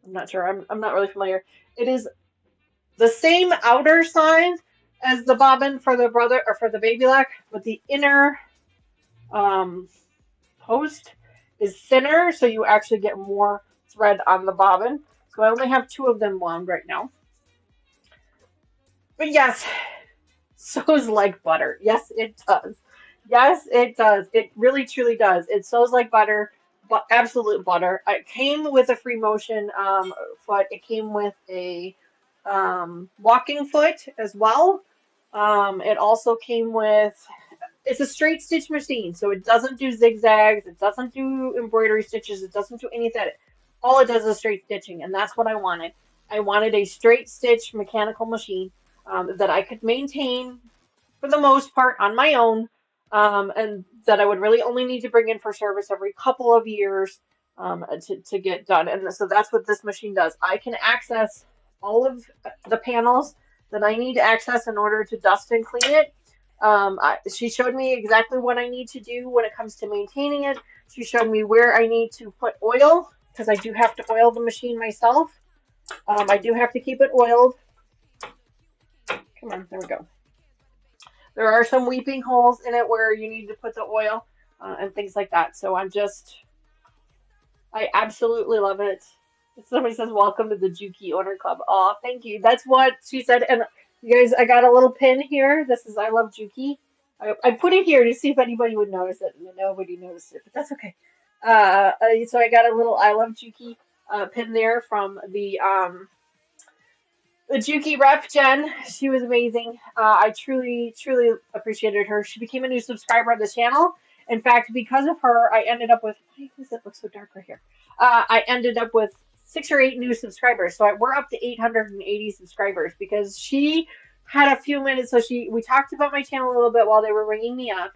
I'm not sure. I'm not really familiar. It is the same outer size as the bobbin for the brother or for the baby lock, but the inner post is thinner, so you actually get more thread on the bobbin. So I only have 2 of them wound right now. But yes, sews like butter. Yes, it does. Yes, it does. It really, truly does. It sews like butter, but absolute butter. It came with a free motion foot. It came with a walking foot as well. It also came with, it's a straight stitch machine, so it doesn't do zigzags, it doesn't do embroidery stitches, it doesn't do any of that. All it does is straight stitching, and that's what I wanted. I wanted a straight stitch mechanical machine that I could maintain for the most part on my own, and that I would really only need to bring in for service every couple of years to get done. And so that's what this machine does. I can access all of the panels that I need to access in order to dust and clean it. She showed me exactly what I need to do when it comes to maintaining it. She showed me where I need to put oil, because I do have to oil the machine myself. I do have to keep it oiled. Come on, there we go. There are some weeping holes in it where you need to put the oil and things like that. So I'm just I absolutely love it. Somebody says, "Welcome to the Juki Owner Club." Oh, thank you. That's what she said. And you guys, I got a little pin here. This is I love Juki. I put it here to see if anybody would notice it, and nobody noticed it, but that's okay. So I got a little I love Juki pin there from the Juki rep, Jen. She was amazing. I truly, truly appreciated her. She became a new subscriber of the channel. In fact, because of her, I ended up with, why does it look so dark right here? I ended up with 6 or 8 new subscribers. So we're up to 880 subscribers because she had a few minutes. So we talked about my channel a little bit while they were ringing me up.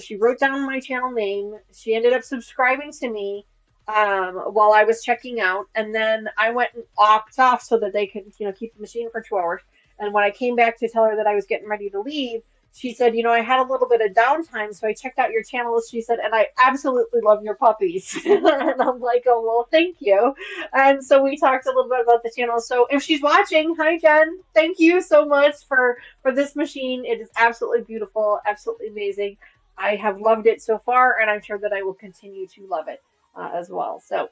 She wrote down my channel name. She ended up subscribing to me while I was checking out, and then I went and opted off so that they could, keep the machine for 2 hours. And when I came back to tell her that I was getting ready to leave, she said, I had a little bit of downtime, so I checked out your channel. She said, and I absolutely love your puppies. And I'm like, oh, well, thank you. And so we talked a little bit about the channel. So if she's watching, hi, Jen. Thank you so much for this machine. It is absolutely beautiful, absolutely amazing. I have loved it so far, and I'm sure that I will continue to love it as well. So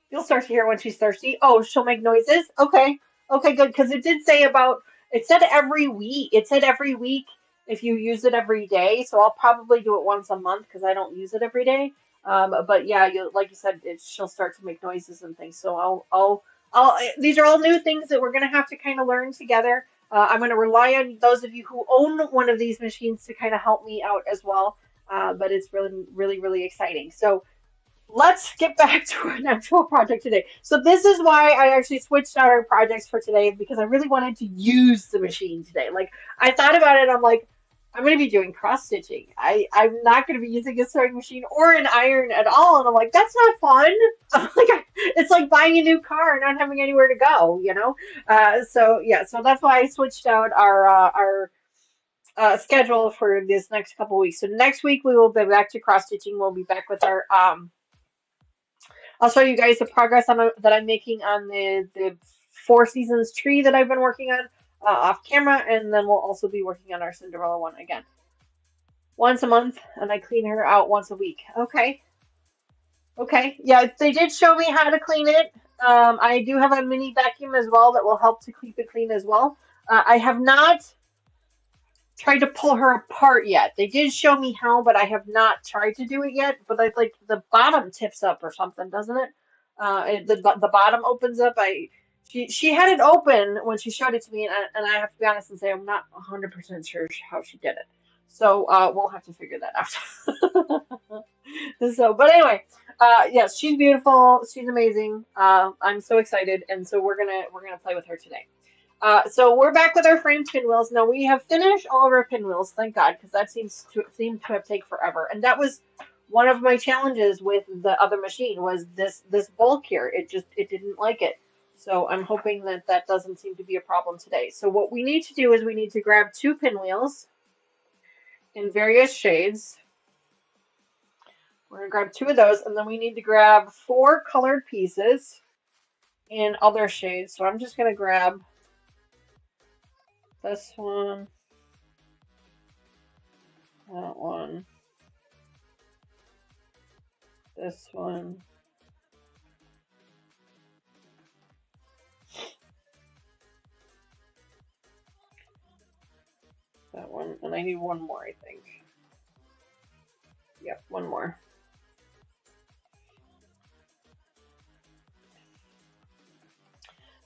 you'll start to hear when she's thirsty. Oh, she'll make noises. Okay. Okay, good. Because it said every week. It said every week if you use it every day. So I'll probably do it once a month because I don't use it every day. But yeah, like you said, she'll start to make noises and things. So these are all new things that we're going to have to kind of learn together. I'm going to rely on those of you who own one of these machines to kind of help me out as well. But it's really, really, really exciting. So let's get back to an actual project today. So this is why I actually switched out our projects for today because I really wanted to use the machine today. Like I thought about it, I'm like, I'm going to be doing cross stitching. I'm not going to be using a sewing machine or an iron at all. And I'm like, that's not fun. It's like buying a new car and not having anywhere to go. So that's why I switched out our schedule for this next couple weeks. So next week we will be back to cross stitching. We'll be back with our I'll show you guys the progress that I'm making on the Four Seasons tree that I've been working on off camera, and then we'll also be working on our Cinderella one again. Once a month, and I clean her out once a week. Okay. Okay. Yeah, they did show me how to clean it. I do have a mini vacuum as well that will help to keep it clean as well. I have not tried to pull her apart yet. They did show me how, but I have not tried to do it yet. But I like the bottom tips up or something, doesn't it? The bottom opens up. She had it open when she showed it to me, and I have to be honest and say I'm not 100% sure how she did it. So we'll have to figure that out. But anyway, yes, she's beautiful. She's amazing. I'm so excited, and so we're gonna play with her today. So we're back with our framed pinwheels. Now we have finished all of our pinwheels, thank God, because that seemed to have taken forever. And that was one of my challenges with the other machine was this bulk here. It didn't like it. So I'm hoping that doesn't seem to be a problem today. So what we need to do is we need to grab 2 pinwheels in various shades. We're going to grab 2 of those, and then we need to grab 4 colored pieces in other shades. So I'm just going to grab this one, that one, this one, that one, and I need one more, I think. Yep, one more.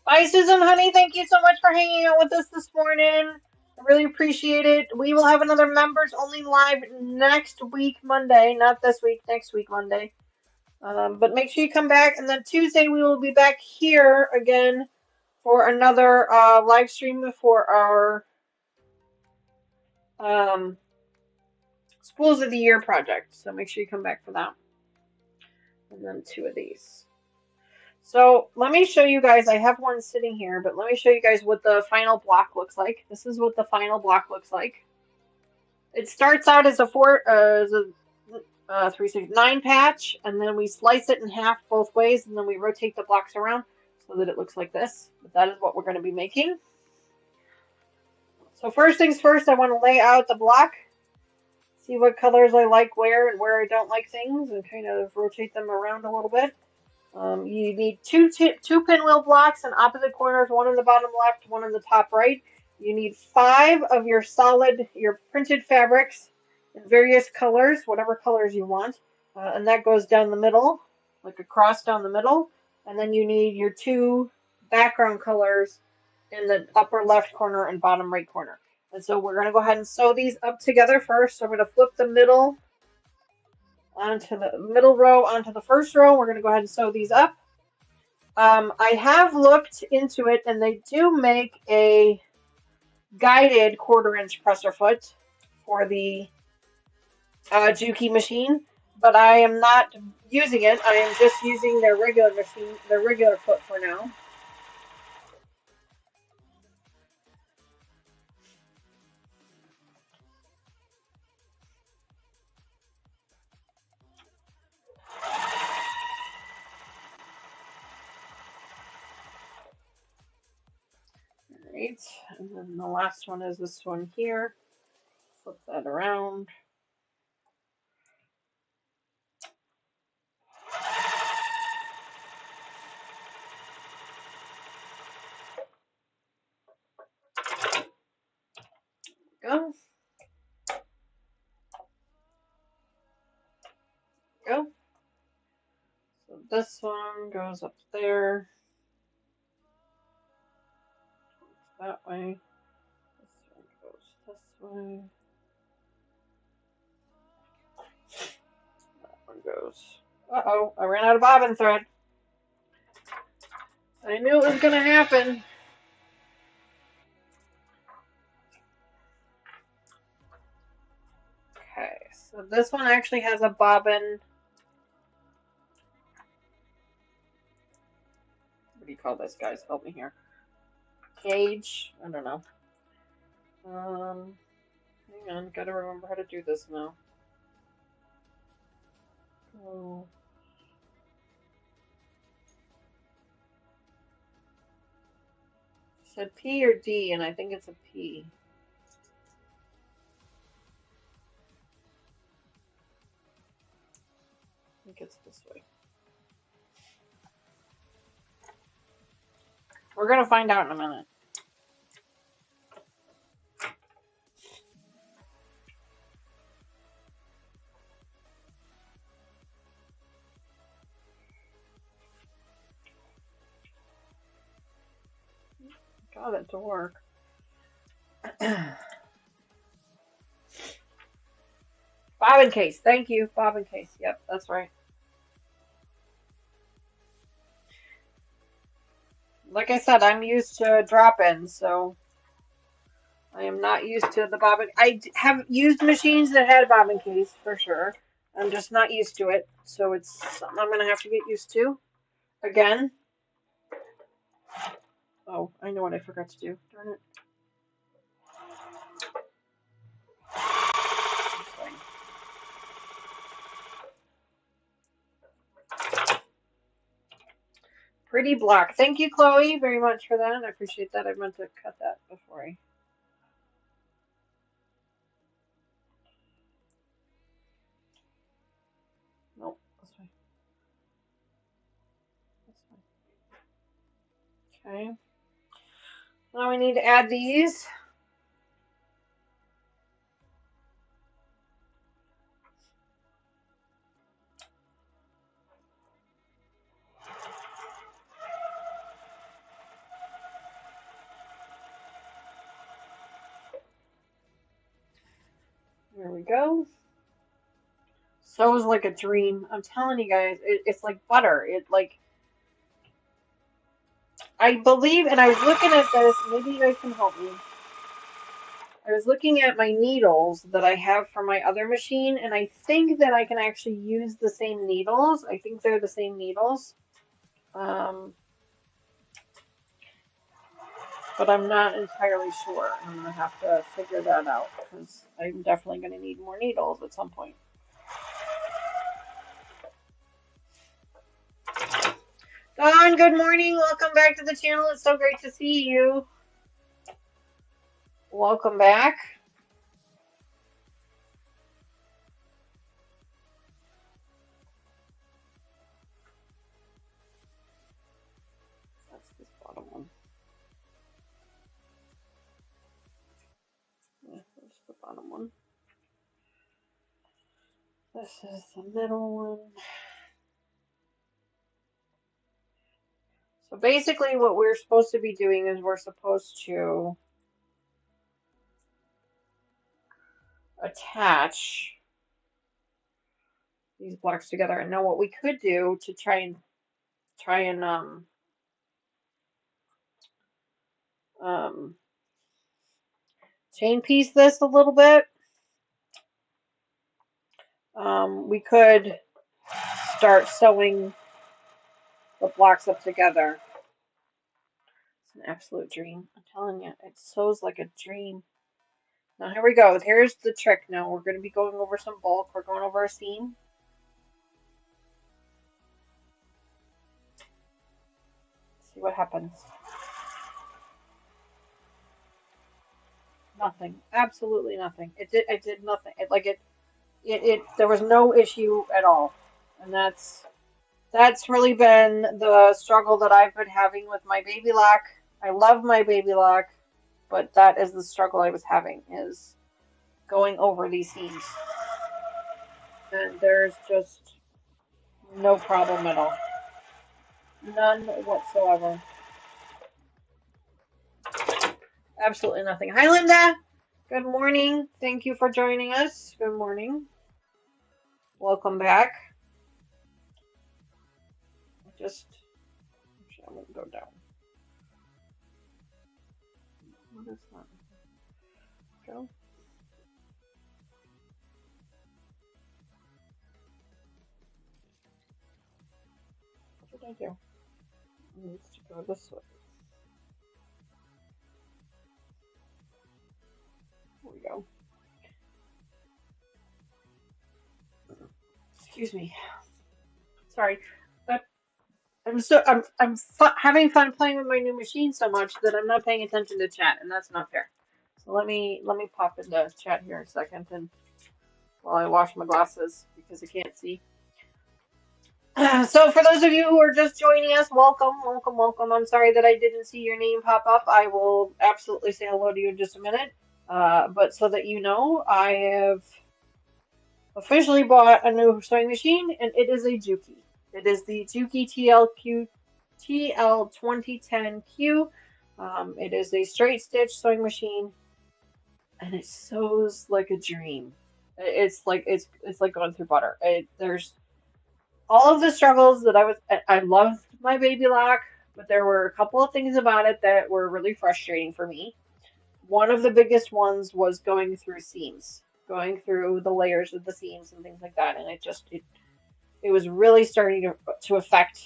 Bye, Susan, honey. Thank you so much for hanging out with us this morning. I really appreciate it. We will have another members only live next week, Monday. Not this week, next week, Monday. But make sure you come back. And then Tuesday, we will be back here again for another live stream for our Spools of the Year project. So make sure you come back for that. And then 2 of these. So let me show you guys, I have one sitting here, but let me show you guys what the final block looks like. This is what the final block looks like. It starts out as a 3, 6, 9 patch, and then we slice it in half both ways, and then we rotate the blocks around so that it looks like this. But that is what we're going to be making. So first things first, I want to lay out the block see what colors I like where and where I don't like things, and kind of rotate them around a little bit. You need two pinwheel blocks in opposite corners, one in the bottom left, one in the top right. You need 5 of your your printed fabrics in various colors, whatever colors you want. And that goes down the middle, like a cross down the middle. And then you need your 2 background colors in the upper left corner and bottom right corner. And so we're going to go ahead and sew these up together first. So I'm going to flip the middle onto the middle row onto the first row. We're going to go ahead and sew these up. I have looked into it, and they do make a guided 1/4-inch presser foot for the Juki machine, but I am not using it. I am just using their regular machine, their regular foot for now. Alright, and then the last one is this one here. Flip that around. Go. Go. So this one goes up there. That way. This one goes this way. That one goes. Uh-oh, I ran out of bobbin thread. I knew it was going to happen. Okay, so this one actually has a bobbin. What do you call this, guys? Help me here. Gauge? I don't know. Hang on, gotta remember how to do this now. Oh. It said P or D, and I think it's a P. I think it's this way. We're gonna find out in a minute. Got it to work. Bobbin case. Thank you. Bobbin case. Yep, that's right. Like I said, I'm used to drop-ins, so I am not used to the bobbin. I have used machines that had bobbin case, for sure. I'm just not used to it, so it's something I'm going to have to get used to. Again. Oh, I know what I forgot to do. Darn it. Pretty block. Thank you, Chloe, very much for that. I appreciate that. I meant to cut that before I... Nope, this way. This way. Okay. Now we need to add these. There we go. Sews like a dream. I'm telling you guys, it's like butter. It like, I believe, and I was looking at this, maybe you guys can help me. I was looking at my needles that I have for my other machine, and I think that I can actually use the same needles. I think they're the same needles. But I'm not entirely sure. I'm going to have to figure that out, because I'm definitely going to need more needles at some point. Dawn, good morning. Welcome back to the channel. It's so great to see you. Welcome back. bottom one. This is the middle one. So basically what we're supposed to be doing is we're supposed to attach these blocks together. And now what we could do to try and chain piece this a little bit, we could start sewing the blocks up together. It's an absolute dream. I'm telling you, it sews like a dream. Now here we go. Here's the trick now. We're going to be going over some bulk. We're going over a seam. See what happens. Nothing. Absolutely nothing. I did nothing. There was no issue at all. And that's really been the struggle that I've been having with my baby lock. I love my baby lock, but that is the struggle I was having, is going over these seams. And there's just no problem at all. None whatsoever. Absolutely nothing. Hi, Linda. Good morning. Thank you for joining us. Good morning. Welcome back. I'm going to go down. What is that? Go. What did I do? It needs to go this way. There we go. Excuse me. Sorry. I'm having fun playing with my new machine so much that I'm not paying attention to chat, and that's not fair. So let me pop into chat here a second, and while I wash my glasses because I can't see. So for those of you who are just joining us, welcome, welcome, welcome. I'm sorry that I didn't see your name pop up. I will absolutely say hello to you in just a minute. But so that you know, I have officially bought a new sewing machine, and it is a Juki. It is the Juki TL2010Q. It is a straight stitch sewing machine, and it sews like a dream. It's like going through butter. There's all of the struggles that I loved my baby lock, but there were a couple of things about it that were really frustrating for me. One of the biggest ones was going through seams, going through the layers of the seams and things like that, and it was really starting to affect.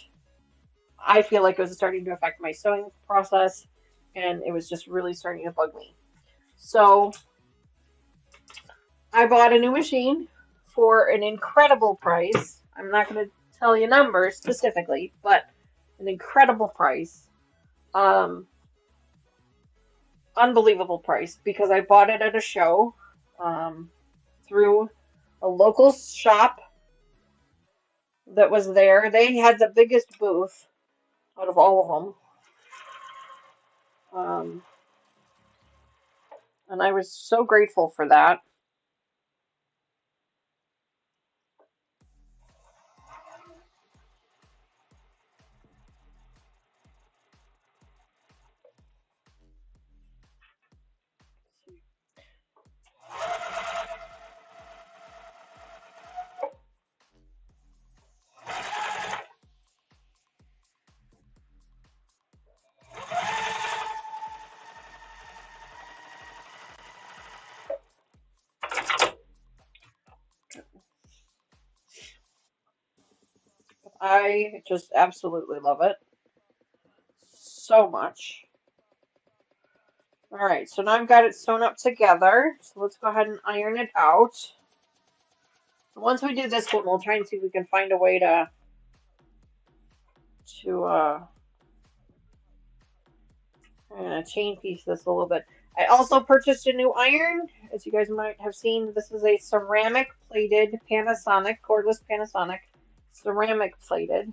I feel like it was starting to affect my sewing process, and it was just really starting to bug me. So I bought a new machine for an incredible price. I'm not going to tell you numbers specifically, but an incredible price. Unbelievable price, because I bought it at a show through a local shop that was there. They had the biggest booth out of all of them. And I was so grateful for that. I just absolutely love it so much. All right, so now I've got it sewn up together. So let's go ahead and iron it out. Once we do this one, we'll try and see if we can find a way to I'm gonna chain piece this a little bit. I also purchased a new iron. As you guys might have seen, this is a ceramic plated Panasonic, cordless Panasonic, ceramic plated.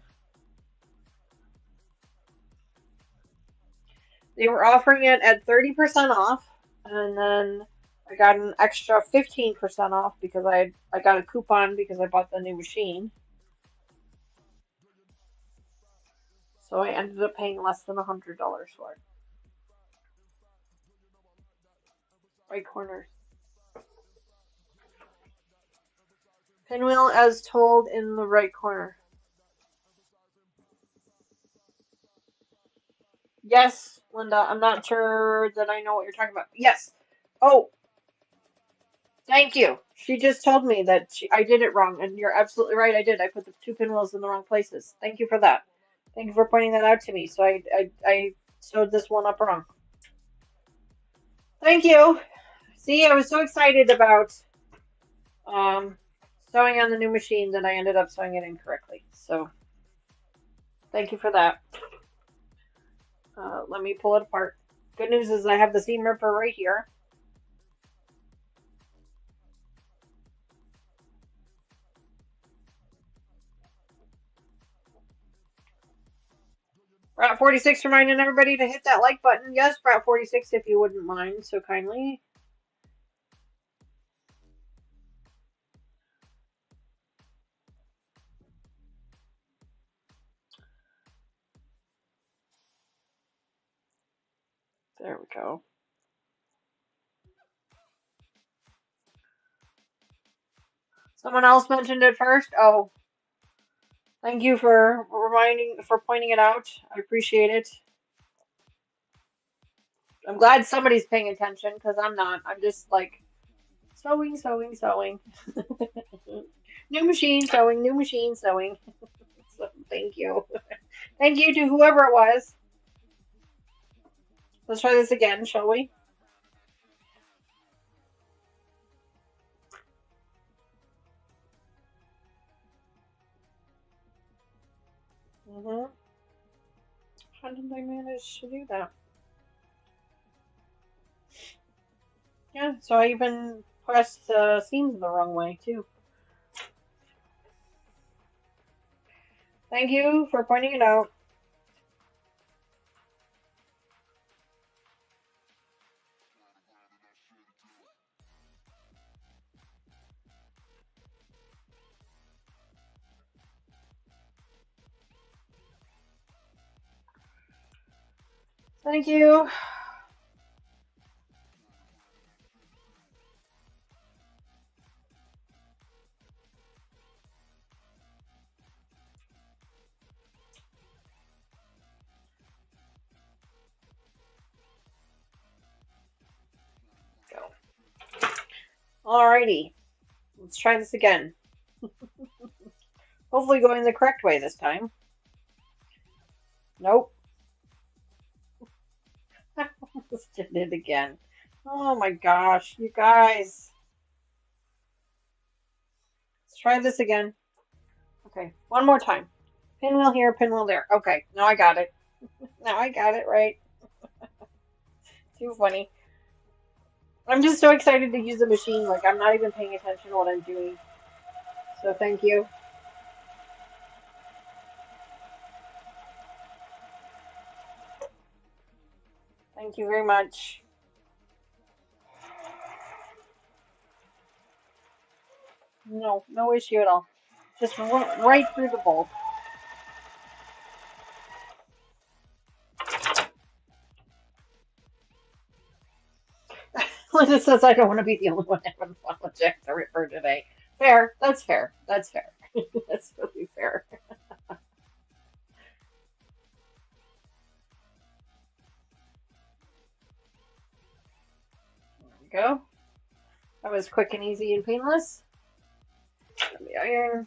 They were offering it at 30% off, and then I got an extra 15% off because I got a coupon because I bought the new machine. So I ended up paying less than $100 for it. Right corner. Pinwheel as told in the right corner. Yes, Linda, I'm not sure that I know what you're talking about. Yes. Oh, thank you. She just told me that I did it wrong, and you're absolutely right. I did. I put the two pinwheels in the wrong places. Thank you for that. Thank you for pointing that out to me. So I sewed this one up wrong. Thank you. See, I was so excited about um, sewing on the new machine that I ended up sewing it incorrectly. So thank you for that. Let me pull it apart. Good news is I have the seam ripper right here. Brat 46 reminding everybody to hit that like button. Yes, Brat 46, if you wouldn't mind so kindly. There we go. Someone else mentioned it first. Oh, thank you for pointing it out. I appreciate it. I'm glad somebody's paying attention because I'm not. I'm just like sewing, sewing, sewing. New machine sewing, new machine sewing. So, thank you. Thank you to whoever it was. Let's try this again, shall we? How did I manage to do that? Yeah, so I even pressed seams the wrong way too. Thank you for pointing it out. Thank you. Go. Alrighty. Let's try this again. Hopefully going the correct way this time. Nope. I almost did it again. Oh my gosh, you guys. Let's try this again. Okay, one more time. Pinwheel here, pinwheel there. Okay, now I got it. Now I got it right. Too funny. I'm just so excited to use the machine. Like, I'm not even paying attention to what I'm doing. So thank you. Thank you very much. No, no issue at all. Just right through the bulb. Linda says I don't want to be the only one having fun with Jack the Ripper today. Fair. That's fair. That's fair. That's really fair. There we go. That was quick and easy and painless. The iron.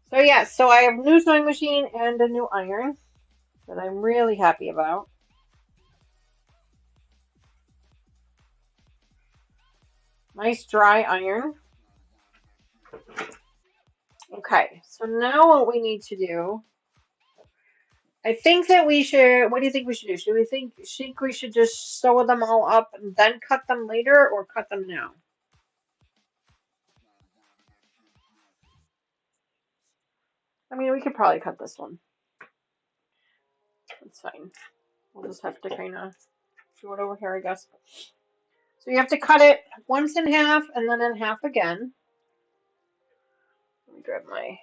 So yeah, so I have a new sewing machine and a new iron that I'm really happy about. Nice dry iron. Okay, so now what we need to do, I think that we should, what do you think we should do? Should we think we should just sew them all up and then cut them later or cut them now? I mean, we could probably cut this one. That's fine. We'll just have to kind of do it over here, I guess. So you have to cut it once in half and then in half again. Let me grab my.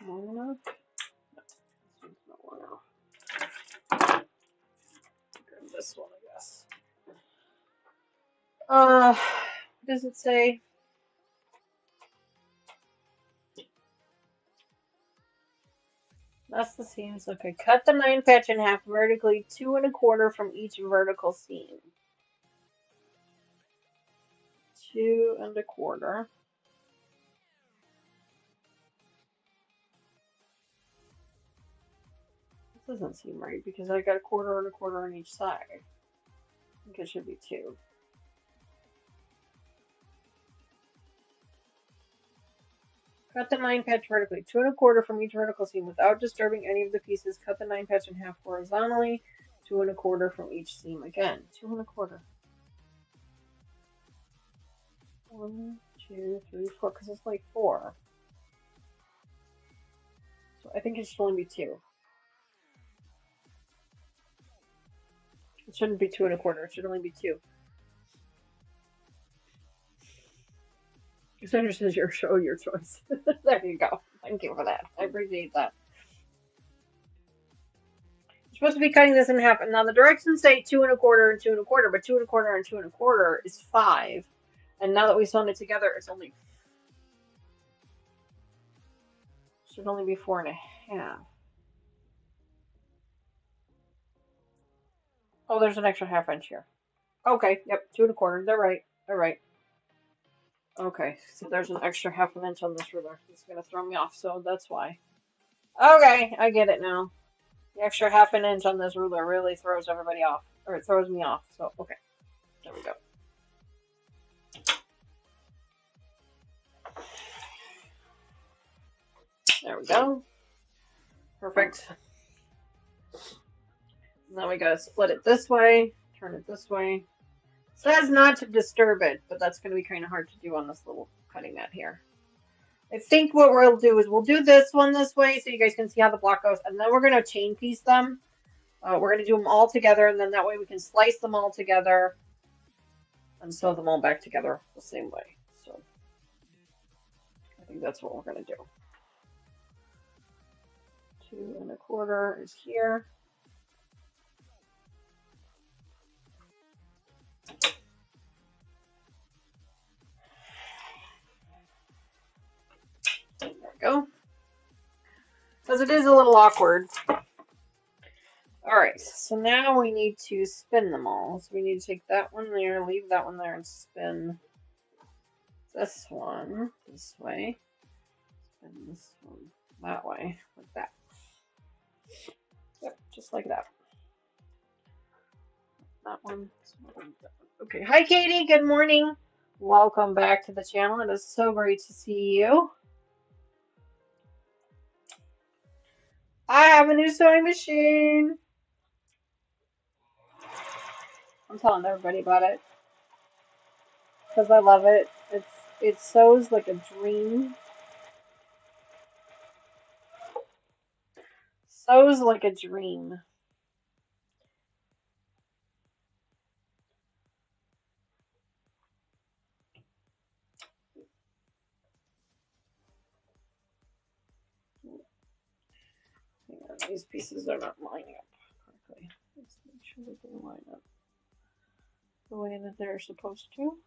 Long enough? This one's not long enough. Grab this one, I guess. What does it say? That's the seams. Okay, cut the 9 patch in half vertically, 2 1/4 from each vertical seam. 2 1/4. This doesn't seem right because I got 1/4 and 1/4 on each side. I think it should be 2. Cut the 9 patch vertically, 2 1/4 from each vertical seam without disturbing any of the pieces. Cut the 9 patch in half horizontally, 2 1/4 from each seam again. 2 1/4. 1, 2, 3, 4, because it's like 4. So I think it should only be 2. It shouldn't be 2 1/4. It should only be 2. Sandra says your show, your choice. There you go. Thank you for that. I appreciate that. You're supposed to be cutting this in half. And now the directions say 2 1/4 and 2 1/4, but 2 1/4 and 2 1/4 is 5. And now that we've sewn it together, it's only should only be 4 1/2. Oh, there's an extra 1/2 inch here. Okay, yep, 2 1/4. They're right. They're right. Okay, so there's an extra 1/2 inch on this ruler. It's gonna throw me off, so that's why. Okay, I get it now. The extra 1/2 inch on this ruler really throws everybody off, or it throws me off. So okay, there we go. There we go. Perfect. Now we gotta split it this way, turn it this way. It says not to disturb it, but that's gonna be kind of hard to do on this little cutting mat here. I think what we'll do is we'll do this one this way so you guys can see how the block goes, and then we're gonna chain piece them. We're gonna do them all together, and then that way we can slice them all together and sew them all back together the same way. So I think that's what we're gonna do. 2 1/4 is here. There we go. Because it is a little awkward. Alright, so now we need to spin them all. So we need to take that one there, leave that one there, and spin this one this way. Spin this one that way, like that. Yep, just like that. That one. Okay, hi Katie, good morning. Welcome back to the channel. It is so great to see you. I have a new sewing machine. I'm telling everybody about it because I love it. It sews like a dream. Sews like a dream. These pieces are not lining up correctly. Let's make sure that they line up the way that they're supposed to.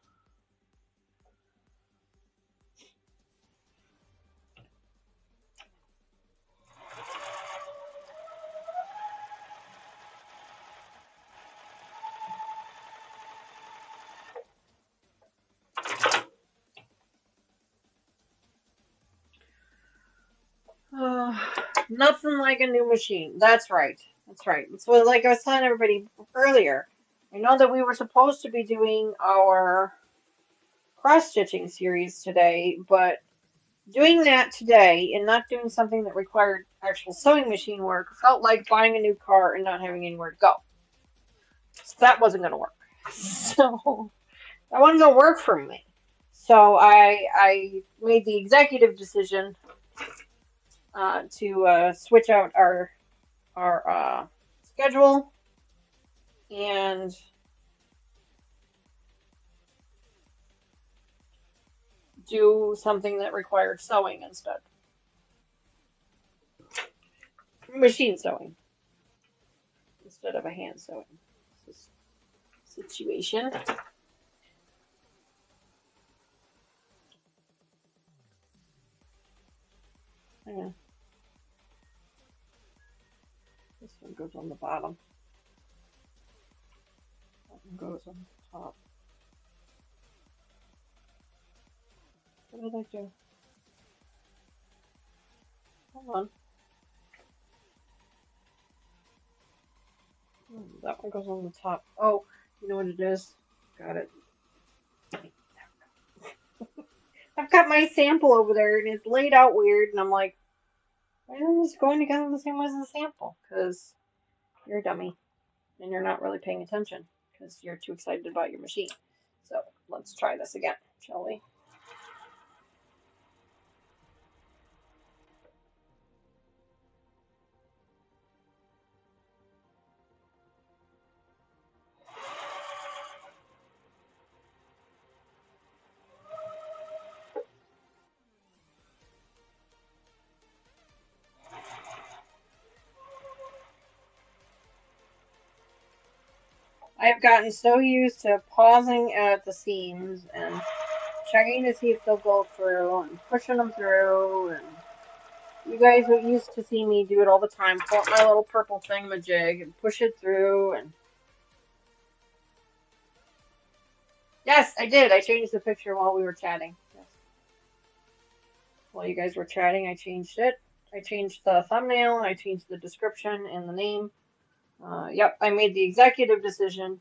Nothing like a new machine. That's right. That's right. So like I was telling everybody earlier, I know that we were supposed to be doing our cross-stitching series today, but doing that today and not doing something that required actual sewing machine work felt like buying a new car and not having anywhere to go. So that wasn't going to work. So that wasn't going to work for me. So I made the executive decision to switch out our schedule and do something that required sewing instead. Machine sewing instead of a hand sewing situation. Yeah. This one goes on the bottom. That one goes on the top. What did I do? Hold on. That one goes on the top. Oh, you know what it is? Got it. I've got my sample over there and it's laid out weird, and I'm like, why isn't this going together the same way as the sample? Because you're a dummy and you're not really paying attention because you're too excited about your machine. So let's try this again, shall we? I've gotten so used to pausing at the seams and checking to see if they'll go through and pushing them through. And you guys used to see me do it all the time. Pull out my little purple thingamajig and push it through. And yes, I did. I changed the picture while we were chatting. Yes. While you guys were chatting, I changed it. I changed the thumbnail. I changed the description and the name. Yep, I made the executive decision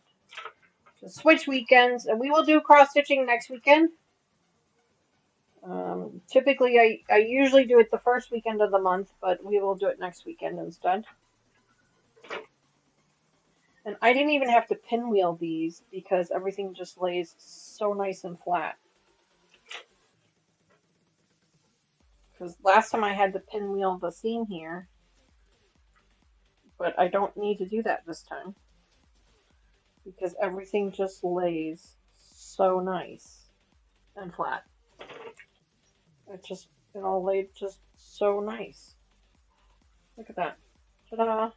to switch weekends, and we will do cross stitching next weekend. Typically, I usually do it the first weekend of the month, but we will do it next weekend instead. And I didn't even have to pinwheel these because everything just lays so nice and flat. Because last time I had to pinwheel the seam here, but I don't need to do that this time because everything just lays so nice and flat. It all laid just so nice. Look at that. Ta-da!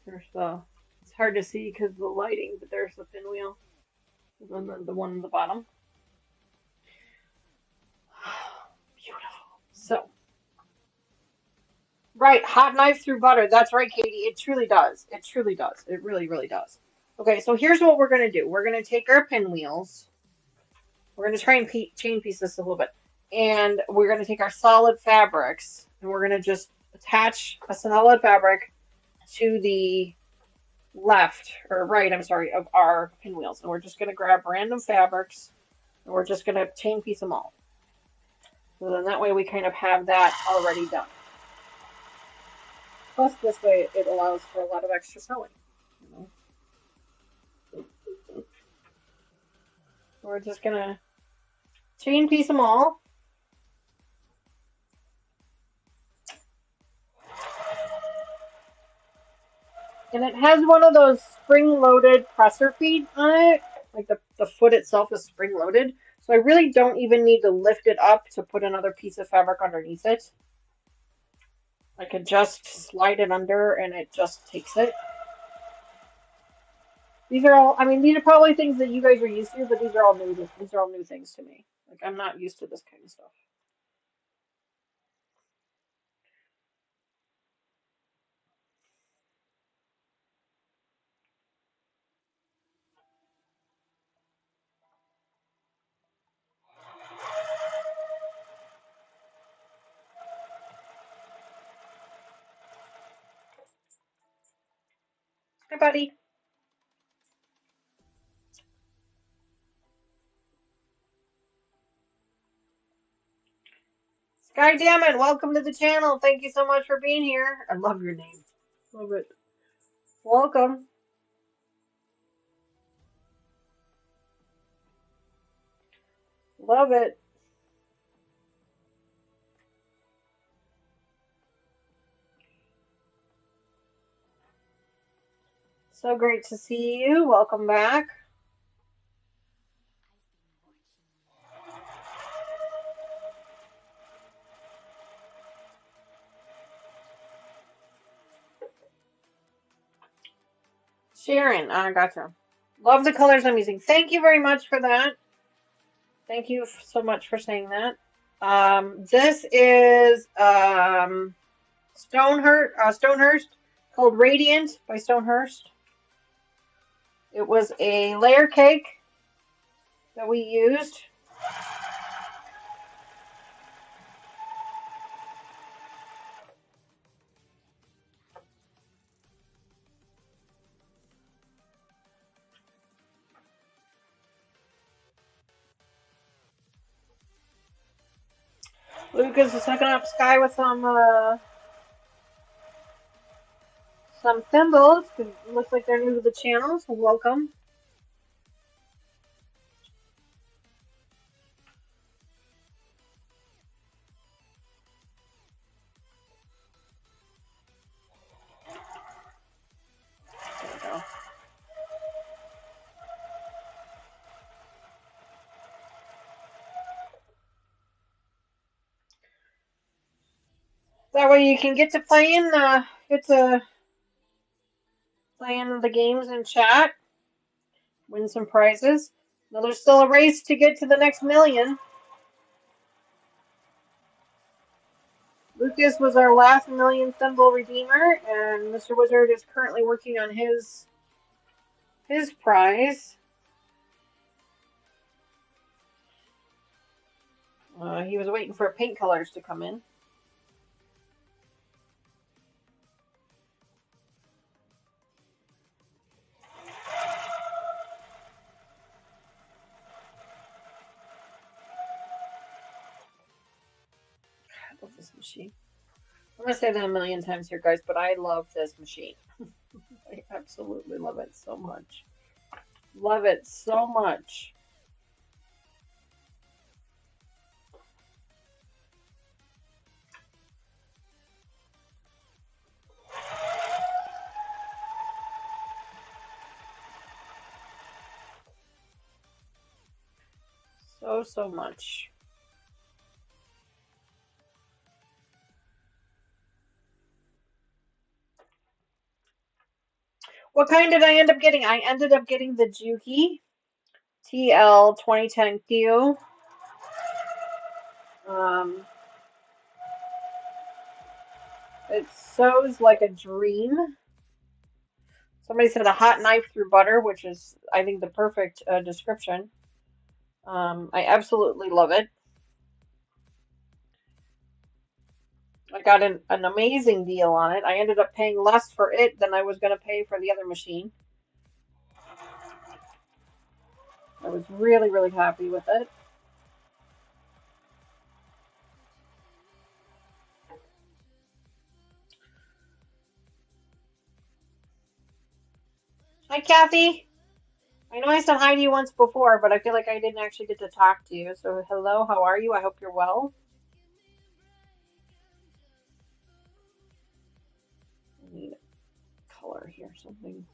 It's hard to see because of the lighting, but there's the pinwheel. And then the one in the bottom. Beautiful. So, right, hot knife through butter. That's right, Katie. It truly does. It truly does. It really, really does. Okay, so here's what we're going to do. We're going to take our pinwheels. We're going to try and chain piece this a little bit. And we're going to take our solid fabrics, and we're going to just attach a solid fabric to the left, or right, I'm sorry, of our pinwheels. And we're just going to grab random fabrics, and we're just going to chain piece them all. So then that way we kind of have that already done. Plus, this way it allows for a lot of extra sewing. We're just going to chain piece them all. And it has one of those spring-loaded presser feet on it. Like the foot itself is spring-loaded. So I really don't even need to lift it up to put another piece of fabric underneath it. I could just slide it under and it just takes it. These are all, I mean, these are probably things that you guys are used to, but these are all new. These are all new things to me. Like, I'm not used to this kind of stuff. Hi, buddy. Sky Damon, welcome to the channel. Thank you so much for being here. I love your name. Love it. Welcome. Love it. So great to see you. Welcome back. Sharon, I gotcha. Love the colors I'm using. Thank you very much for that. Thank you so much for saying that. This is Stonehurst called Radiant by Stonehurst. It was a layer cake that we used. Lucas is hooking up Sky with some thimbles. It looks like they're new to the channel, so welcome. There we go. That way you can get to playing the games in chat, win some prizes. Now there's still a race to get to the next million. Lucas was our last million thimble redeemer, and Mr. Wizard is currently working on his prize. He was waiting for paint colors to come in. I love this machine. I'm going to say that a million times here, guys, but I love this machine. I absolutely love it so much. Love it so much. So much. What kind did I end up getting? I ended up getting the Juki TL 2010Q. It sews like a dream. Somebody said a hot knife through butter, which is, I think, the perfect description. I absolutely love it. I got an amazing deal on it. I ended up paying less for it than I was going to pay for the other machine. I was really, really happy with it. Hi, Kathy. I know I said hi to you once before, but I feel like I didn't actually get to talk to you. So hello, how are you? I hope you're well. I need a color here, something.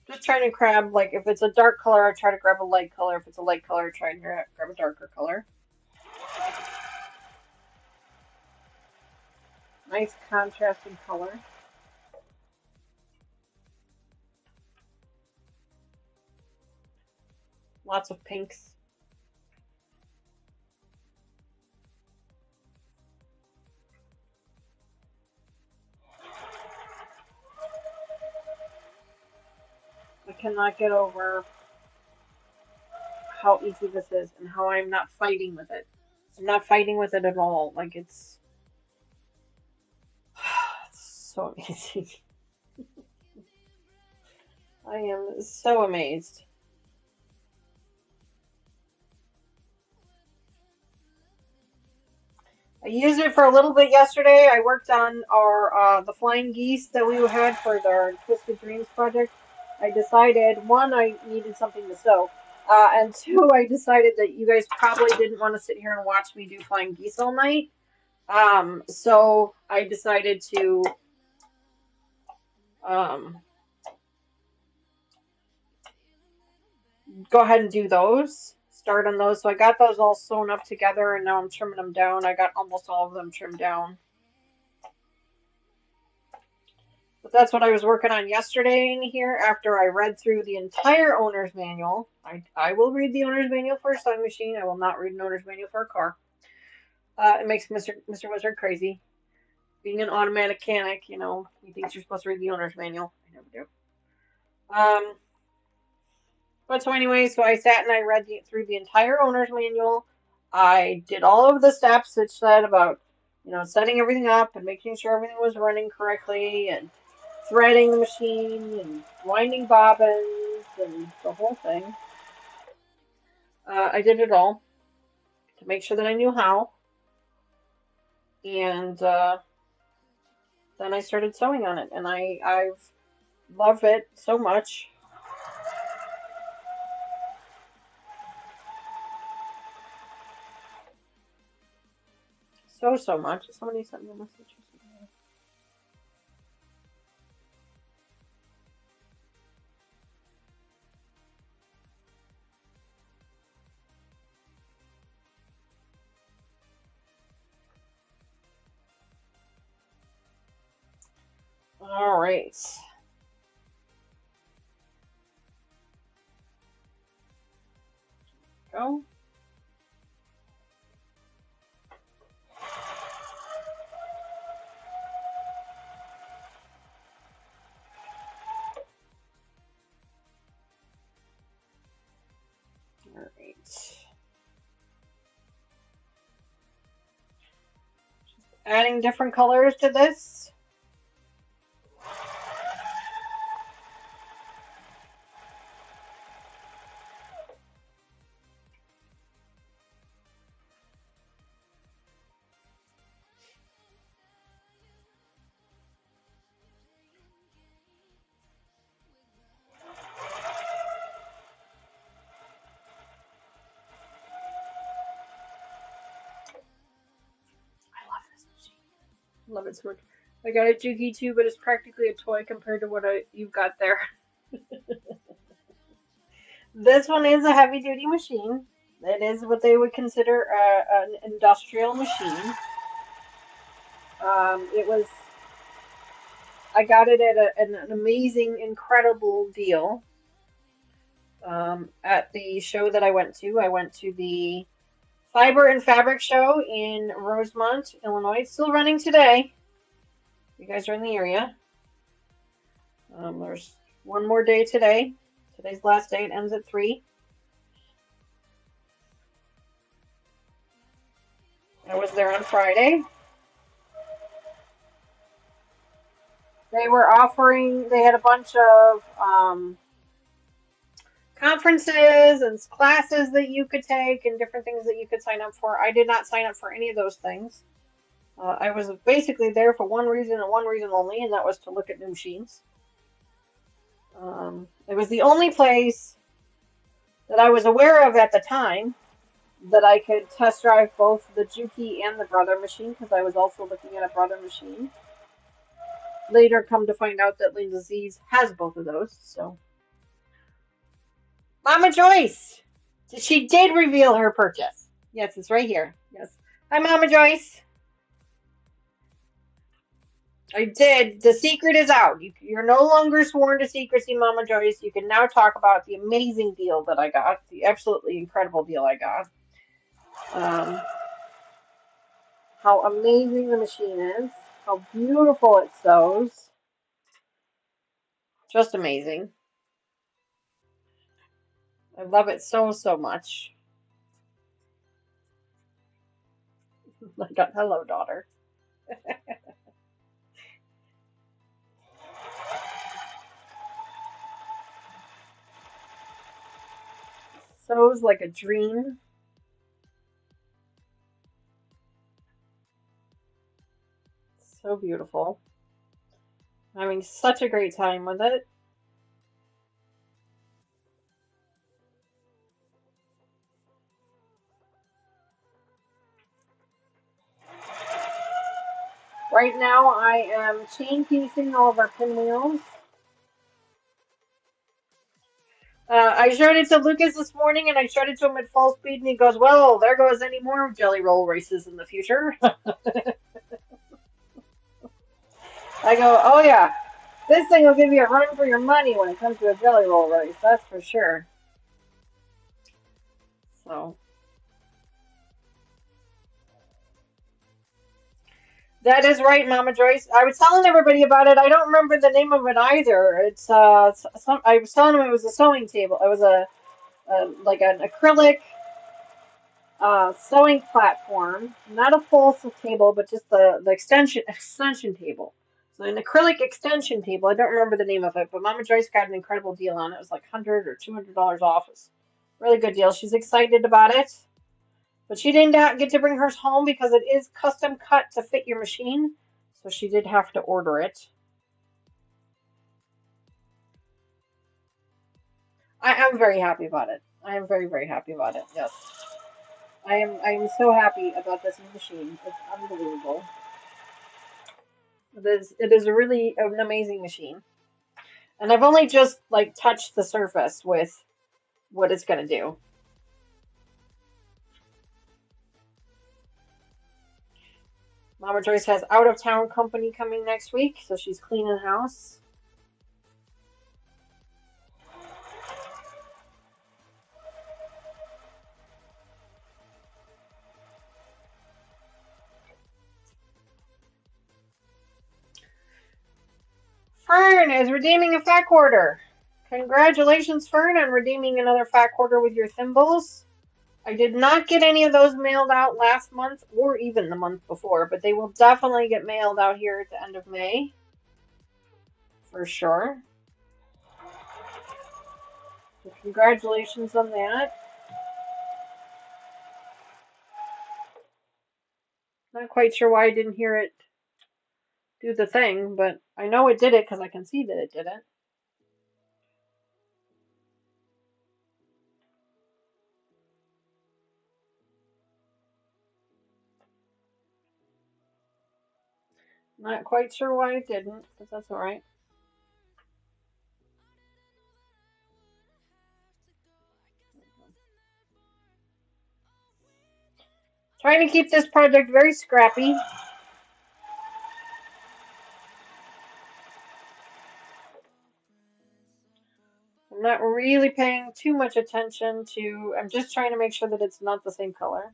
Just trying to grab, like, if it's a dark color, I try to grab a light color. If it's a light color, I try and grab a darker color. Nice contrasting color. Lots of pinks. I cannot get over how easy this is and how I'm not fighting with it. I'm not fighting with it at all. Like, it's so amazing. I am so amazed. I used it for a little bit yesterday. I worked on our the flying geese that we had for our Twisted Dreams project. I decided, one, I needed something to sew. And two, I decided that you guys probably didn't want to sit here and watch me do flying geese all night. So I decided to um, go ahead and do those. Start on those. So I got those all sewn up together, and now I'm trimming them down. I got almost all of them trimmed down. But that's what I was working on yesterday in here after I read through the entire owner's manual. I will read the owner's manual for a sewing machine. I will not read an owner's manual for a car. It makes Mr. Wizard crazy. Being an automatic mechanic, you know, he thinks you're supposed to read the owner's manual. I never do. But so anyway, so I sat and I read through the entire owner's manual. I did all of the steps it said about, you know, setting everything up and making sure everything was running correctly and threading the machine and winding bobbins and the whole thing. I did it all to make sure that I knew how. And then I started sewing on it, and I've loved it so much. So much. Somebody sent me a message. All right. Go. All right. Just adding different colors to this. Love it so much. I got a Juki too, but it's practically a toy compared to what you've got there. This one is a heavy duty machine. It is what they would consider an industrial machine. It was, I got it at an amazing, incredible deal at the show that I went to. I went to the Fiber and Fabric Show in Rosemont, Illinois. It's still running today. You guys are in the area. There's one more day today. Today's the last day. It ends at 3. I was there on Friday. They were offering, they had a bunch of conferences and classes that you could take and different things that you could sign up for. I did not sign up for any of those things. I was basically there for one reason and one reason only, and that was to look at new machines. It was the only place that I was aware of at the time that I could test drive both the Juki and the Brother machine, because I was also looking at a Brother machine. Later, come to find out that Linda Z's has both of those. So, Mama Joyce, she did reveal her purchase. Yes, it's right here. Yes, hi, Mama Joyce. I did. The secret is out. You're no longer sworn to secrecy, Mama Joyce. You can now talk about the amazing deal that I got, the absolutely incredible deal I got. How amazing the machine is, how beautiful it sews. Just amazing. I love it so, so much. I got hello, daughter. Sews like a dream. So beautiful. I'm having such a great time with it. Right now I am chain piecing all of our pinwheels. I showed it to Lucas this morning, and I showed it to him at full speed, and he goes, well, there goes any more jelly roll races in the future. I go, oh yeah, this thing will give you a run for your money when it comes to a jelly roll race, that's for sure. So, that is right, Mama Joyce. I was telling everybody about it. I don't remember the name of it either. It's I was telling them it was a sewing table. It was a like an acrylic sewing platform, not a full table, but just the extension table. So an acrylic extension table. I don't remember the name of it, but Mama Joyce got an incredible deal on it. It was like $100 or $200 off. It's a really good deal. She's excited about it, but she didn't get to bring hers home because it is custom cut to fit your machine. So she did have to order it. I am very happy about it. I am very, very happy about it. Yes. I am so happy about this machine. It's unbelievable. It is a really an amazing machine. And I've only just like touched the surface with what it's gonna do. Mama Joyce has out of town company coming next week, so she's cleaning house. Fern is redeeming a fat quarter. Congratulations, Fern, on redeeming another fat quarter with your thimbles. I did not get any of those mailed out last month or even the month before, but they will definitely get mailed out here at the end of May. For sure. So congratulations on that. Not quite sure why I didn't hear it do the thing, but I know it did it because I can see that it did it. Not quite sure why it didn't, but that's alright. Trying to keep this project very scrappy. I'm not really paying too much attention to, I'm just trying to make sure that it's not the same color.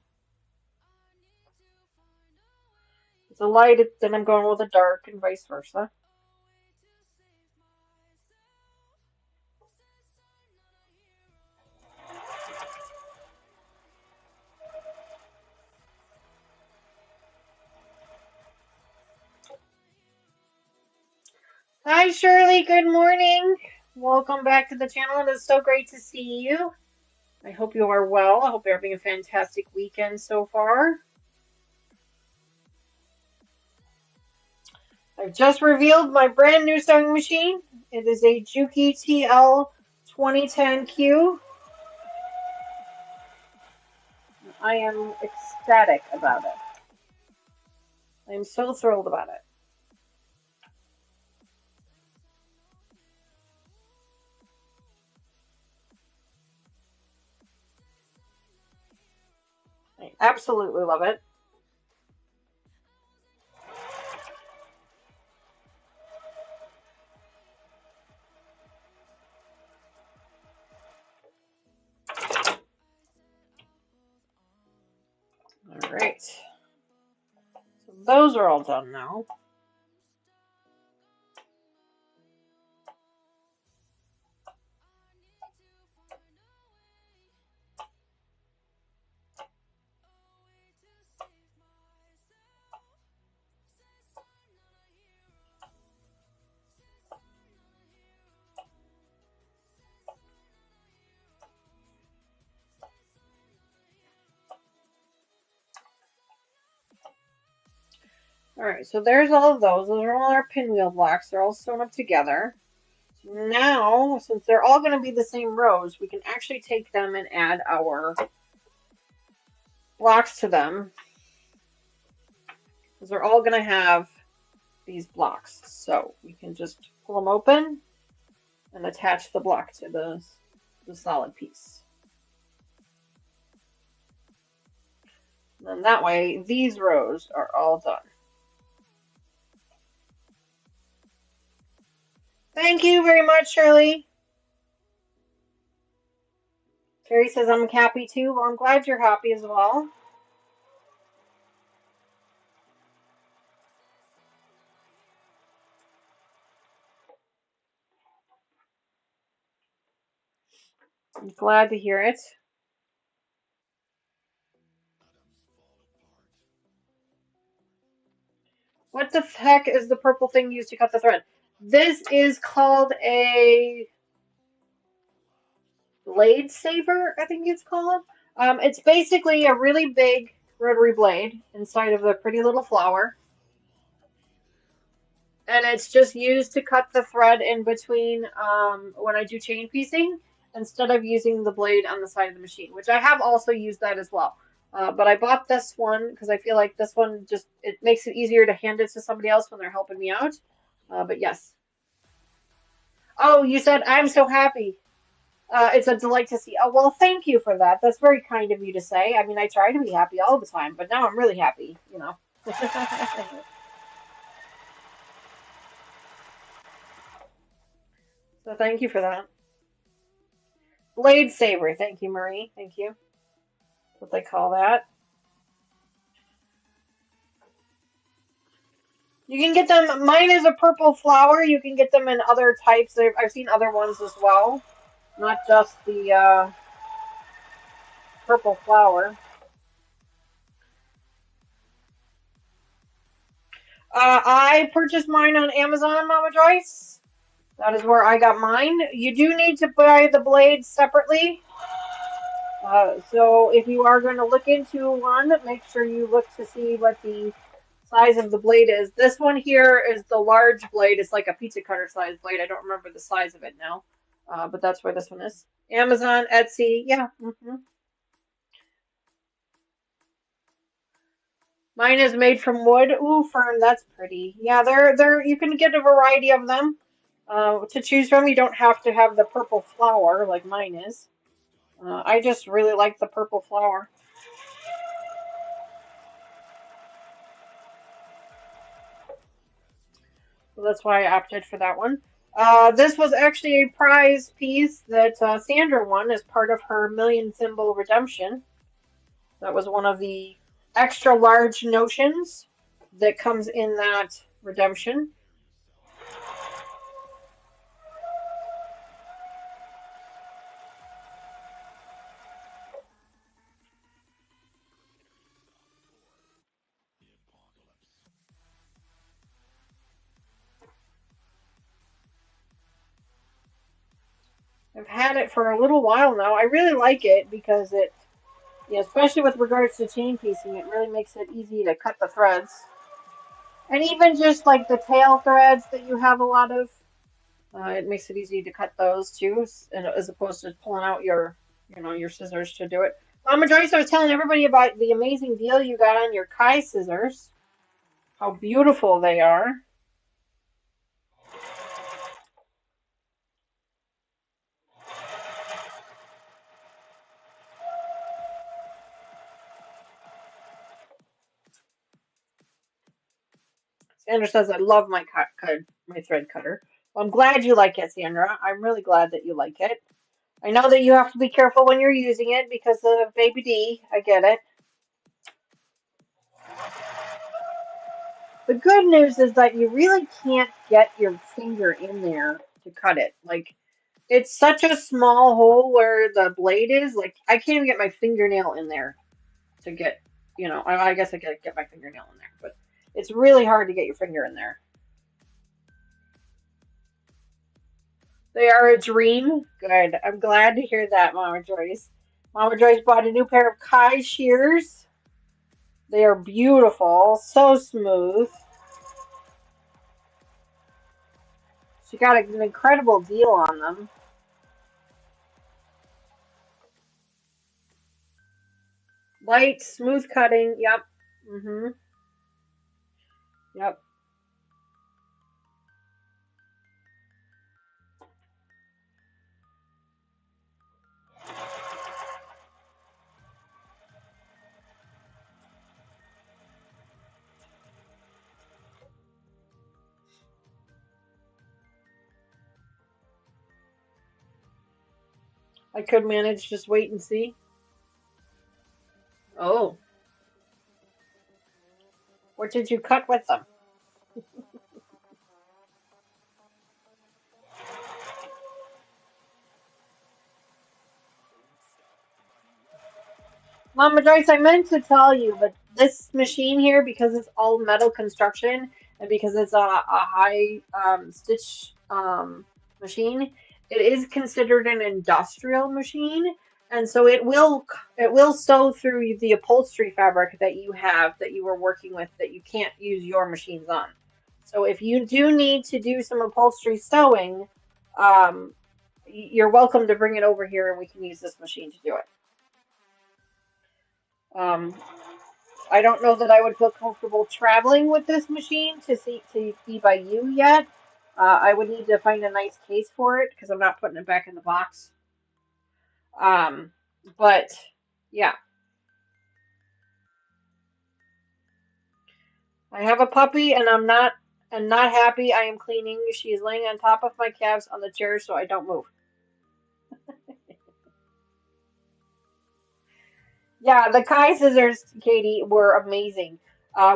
If it's a light, then I'm going with a dark and vice versa. Hi Shirley, good morning. Welcome back to the channel. It is so great to see you. I hope you are well. I hope you're having a fantastic weekend so far. I've just revealed my brand new sewing machine. It is a Juki TL 2010Q. I am ecstatic about it. I am so thrilled about it. I absolutely love it. All right. So those are all done now. All right, so there's all of those. Those are all our pinwheel blocks. They're all sewn up together. So now, since they're all going to be the same rows, we can actually take them and add our blocks to them. Because they're all going to have these blocks. So we can just pull them open and attach the block to the solid piece. And then that way, these rows are all done. Thank you very much, Shirley. Carrie says I'm happy too. Well, I'm glad you're happy as well. I'm glad to hear it. What the heck is the purple thing used to cut the thread? This is called a blade saver, I think it's called. It's basically a really big rotary blade inside of a pretty little flower. And it's just used to cut the thread in between when I do chain piecing instead of using the blade on the side of the machine, which I have also used that as well. But I bought this one because I feel like this one just, it makes it easier to hand it to somebody else when they're helping me out. But yes. Oh, you said I'm so happy. It's a delight to see. Oh, well, thank you for that. That's very kind of you to say. I mean, I try to be happy all the time, but now I'm really happy, you know. So thank you for that. Blade saver. Thank you, Marie. Thank you. That's what they call that. You can get them. Mine is a purple flower. You can get them in other types. I've seen other ones as well, not just the purple flower. I purchased mine on Amazon, Mama Joyce. That is where I got mine. You do need to buy the blades separately. So if you are going to look into one, make sure you look to see what the size of the blade is. This one here is the large blade. It's like a pizza cutter size blade. I don't remember the size of it now, but that's where this one is. Amazon, Etsy, yeah. Mine is made from wood. Ooh, fern, that's pretty. Yeah, they're you can get a variety of them to choose from. You don't have to have the purple flower like mine is. I just really like the purple flower. So that's why I opted for that one. This was actually a prize piece that Sandra won as part of her million symbol redemption. That was one of the extra large notions that comes in that redemption. I've had it for a little while now. I really like it because it, yeah, especially with regards to chain piecing, it really makes it easy to cut the threads. And even just like the tail threads that you have a lot of, it makes it easy to cut those too, as opposed to pulling out your, your scissors to do it. Mama Joyce, I was telling everybody about the amazing deal you got on your Kai scissors. How beautiful they are. Sandra says, I love my my thread cutter. Well, I'm glad you like it, Sandra. I'm really glad that you like it. I know that you have to be careful when you're using it because of baby D. I get it. The good news is that you really can't get your finger in there to cut it. Like, it's such a small hole where the blade is. Like, I can't even get my fingernail in there to get, I guess I could get my fingernail in there, but it's really hard to get your finger in there. They are a dream. Good. I'm glad to hear that, Mama Joyce. Mama Joyce bought a new pair of Kai shears. They are beautiful, so smooth. She got an incredible deal on them. Light, smooth cutting. Yep. Yep. I could manage, just wait and see. Oh, what did you cut with them? Mama Joyce, I meant to tell you, but this machine here, because it's all metal construction and because it's a high stitch machine, it is considered an industrial machine, and so it will sew through the upholstery fabric that you have that you were working with that you can't use your machines on. So if you do need to do some upholstery sewing, um, you're welcome to bring it over here and we can use this machine to do it. Um, I don't know that I would feel comfortable traveling with this machine to see by you yet. I would need to find a nice case for it because I'm not putting it back in the box. Um, but yeah, I have a puppy and I'm not happy. I am cleaning. She is laying on top of my calves on the chair so I don't move. Yeah, the Kai scissors, Katie, were amazing.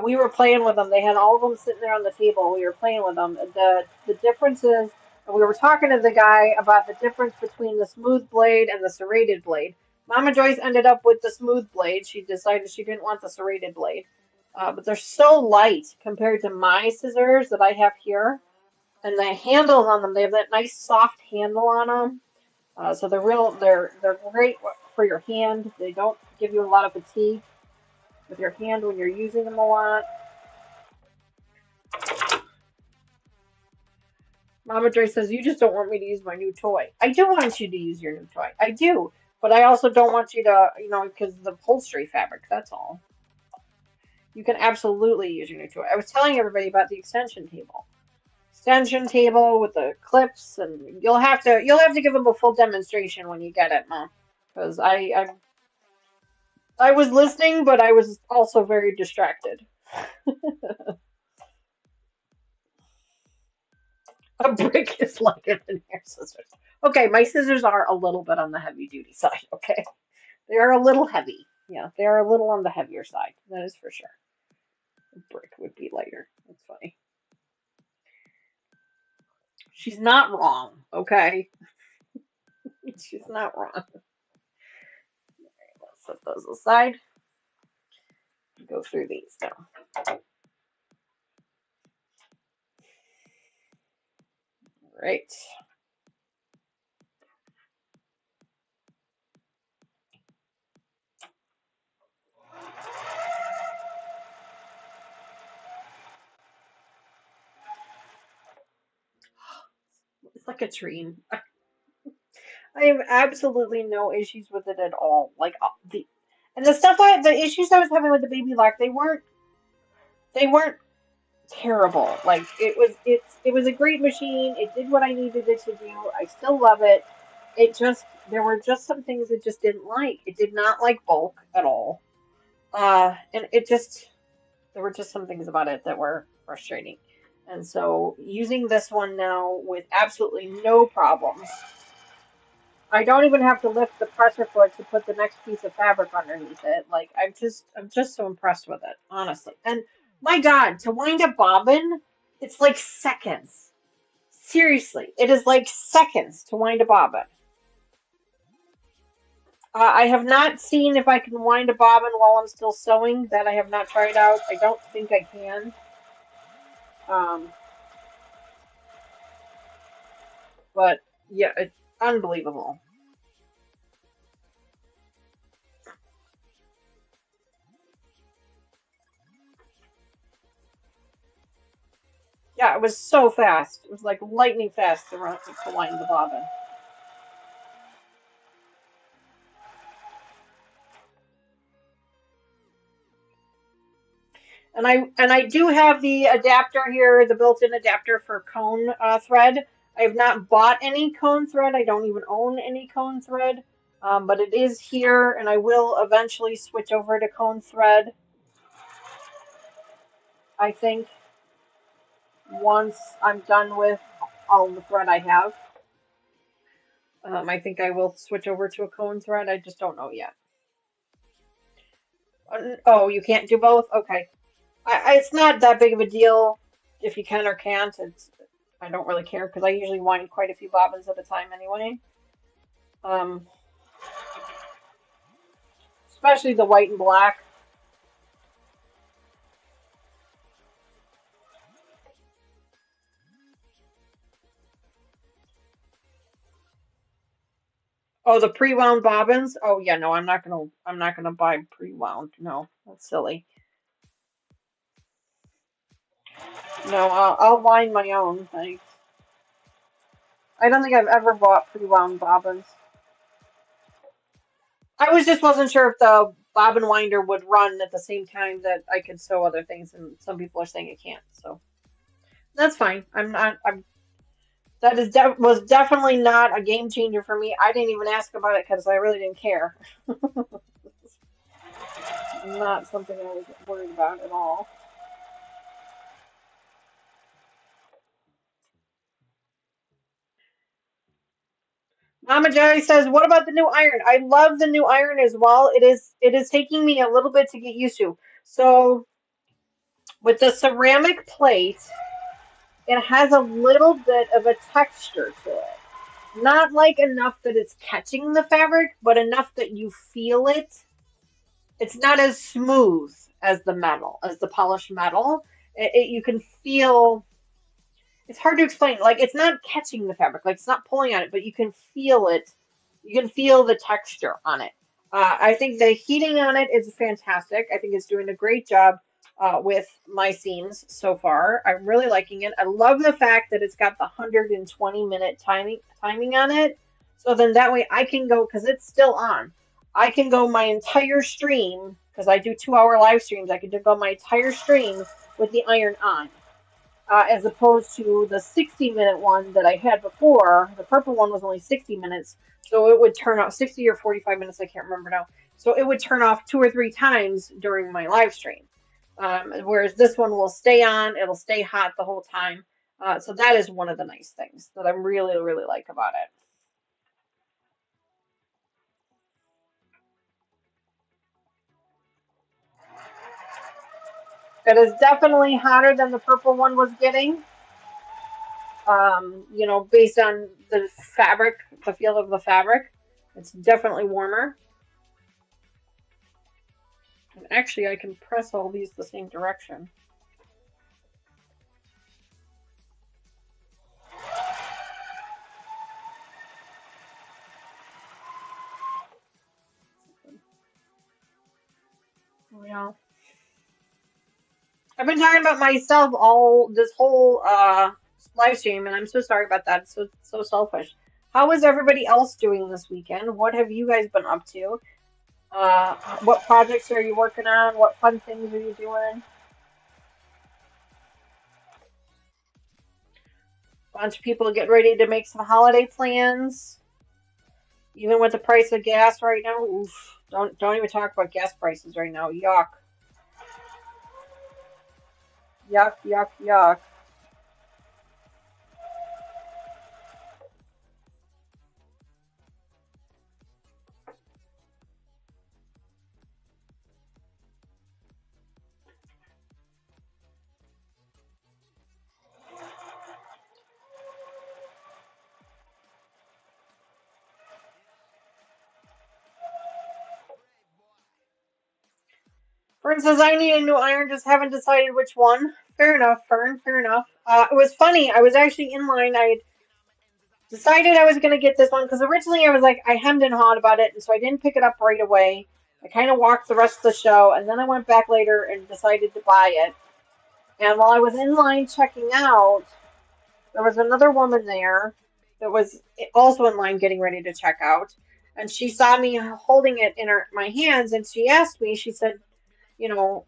We were playing with them. They had all of them sitting there on the table. We were playing with them. The difference is, we were talking to the guy about the difference between the smooth blade and the serrated blade. Mama Joyce ended up with the smooth blade. She decided she didn't want the serrated blade. But they're so light compared to my scissors that I have here. And the handles on them, they have that nice soft handle on them. So they're great for your hand. They don't give you a lot of fatigue with your hand when you're using them a lot. Mama Joy says, you just don't want me to use my new toy. I do want you to use your new toy. I do. But I also don't want you to, because of the upholstery fabric, that's all. You can absolutely use your new toy. I was telling everybody about the extension table. Extension table with the clips, and you'll have to give them a full demonstration when you get it, Mom. Because I was listening, but I was also very distracted. A brick is lighter than hair scissors. Okay, my scissors are a little bit on the heavy duty side, okay? They are a little heavy. Yeah, they are a little on the heavier side. That is for sure. A brick would be lighter. That's funny. She's not wrong, okay? She's not wrong. Let's set those aside. Go through these now. Right. It's like a dream. I have absolutely no issues with it at all. Like and the issues I was having with the baby lock, they weren't terrible. Like it was a great machine. It did what I needed it to do. I still love it. There were just some things it just didn't like. It did not like bulk at all. And there were just some things about it that were frustrating. And so using this one now with absolutely no problems. I don't even have to lift the pressure foot to put the next piece of fabric underneath it. Like I'm just so impressed with it, honestly. And my God, to wind up bobbin, it's like seconds. Seriously, it is like seconds to wind a bobbin. I have not seen if I can wind a bobbin while I'm still sewing. That I have not tried out. I don't think I can. Um, but yeah, it's unbelievable. Yeah, it was so fast. It was like lightning fast to wind the bobbin. And I do have the adapter here, the built-in adapter for cone thread. I have not bought any cone thread. I don't even own any cone thread, but it is here, and I will eventually switch over to cone thread. I think once I'm done with all the thread I have. I think I will switch over to a cone thread. I just don't know yet. Oh, you can't do both? Okay. It's not that big of a deal if you can or can't. I don't really care because I usually wind quite a few bobbins at a time anyway. Um, Especially the white and black. Oh, the pre-wound bobbins? Oh yeah, no, I'm not gonna buy pre-wound. No, that's silly. No, I'll wind my own, thanks. I don't think I've ever bought pre-wound bobbins. I wasn't sure if the bobbin winder would run at the same time that I could sew other things, and some people are saying it can't. So that's fine. I'm not. I'm That was definitely not a game changer for me. I didn't even ask about it because I really didn't care. Not something I was worried about at all. Mama Jerry says, "What about the new iron? I love the new iron as well. It is taking me a little bit to get used to. So with the ceramic plate, it has a little bit of a texture to it. Not like enough that it's catching the fabric, but enough that you feel it. It's not as smooth as the metal, as the polished metal. You can feel, it's hard to explain. Like it's not catching the fabric, like it's not pulling on it, but you can feel it. You can feel the texture on it. I think the heating on it is fantastic. I think it's doing a great job with my seams so far. I'm really liking it. I love the fact that it's got the 120-minute timing on it. So then that way I can go, because it's still on. I can go my entire stream, because I do 2-hour live streams. I can go my entire stream with the iron on, as opposed to the 60-minute one that I had before. The purple one was only 60 minutes, so it would turn off 60 or 45 minutes, I can't remember now. So it would turn off 2 or 3 times during my live stream. Whereas this one will stay on, it'll stay hot the whole time. So that is one of the nice things that I really, really like about it. It is definitely hotter than the purple one was getting. Based on the fabric, the feel of the fabric, it's definitely warmer. And actually, I can press all these the same direction. Yeah. I've been talking about myself all this whole live stream, and I'm so sorry about that. It's so selfish. How is everybody else doing this weekend? What have you guys been up to? What projects are you working on? What fun things are you doing? Bunch of people get ready to make some holiday plans. Even with the price of gas right now, oof, don't even talk about gas prices right now. Yuck. Yuck, yuck, yuck. Fern says, I need a new iron, just haven't decided which one. Fair enough, Fern, fair enough. It was funny, I was actually in line. I decided I was going to get this one because originally I was like, I hemmed and hawed about it, and so I didn't pick it up right away. I kind of walked the rest of the show, and then I went back later and decided to buy it. And while I was in line checking out, there was another woman there that was also in line getting ready to check out. And she saw me holding it in my hands, and she asked me, she said, you know,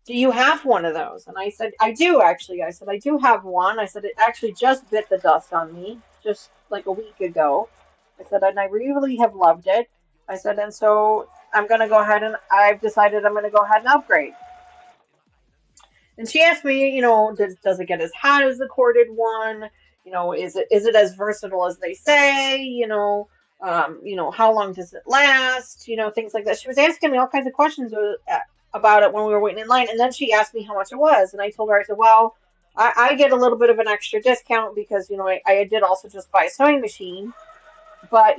do you have one of those? And I said, I do actually. I said, I do have one. I said, it actually just bit the dust on me just like a week ago. I said, and I really have loved it. I said, and so I'm going to go ahead and I've decided I'm going to go ahead and upgrade. And she asked me, does it get as hot as the corded one? is it as versatile as they say? How long does it last? Things like that. She was asking me all kinds of questions about it when we were waiting in line, and then she asked me how much it was, and I told her, I said, well, I get a little bit of an extra discount because I did also just buy a sewing machine, but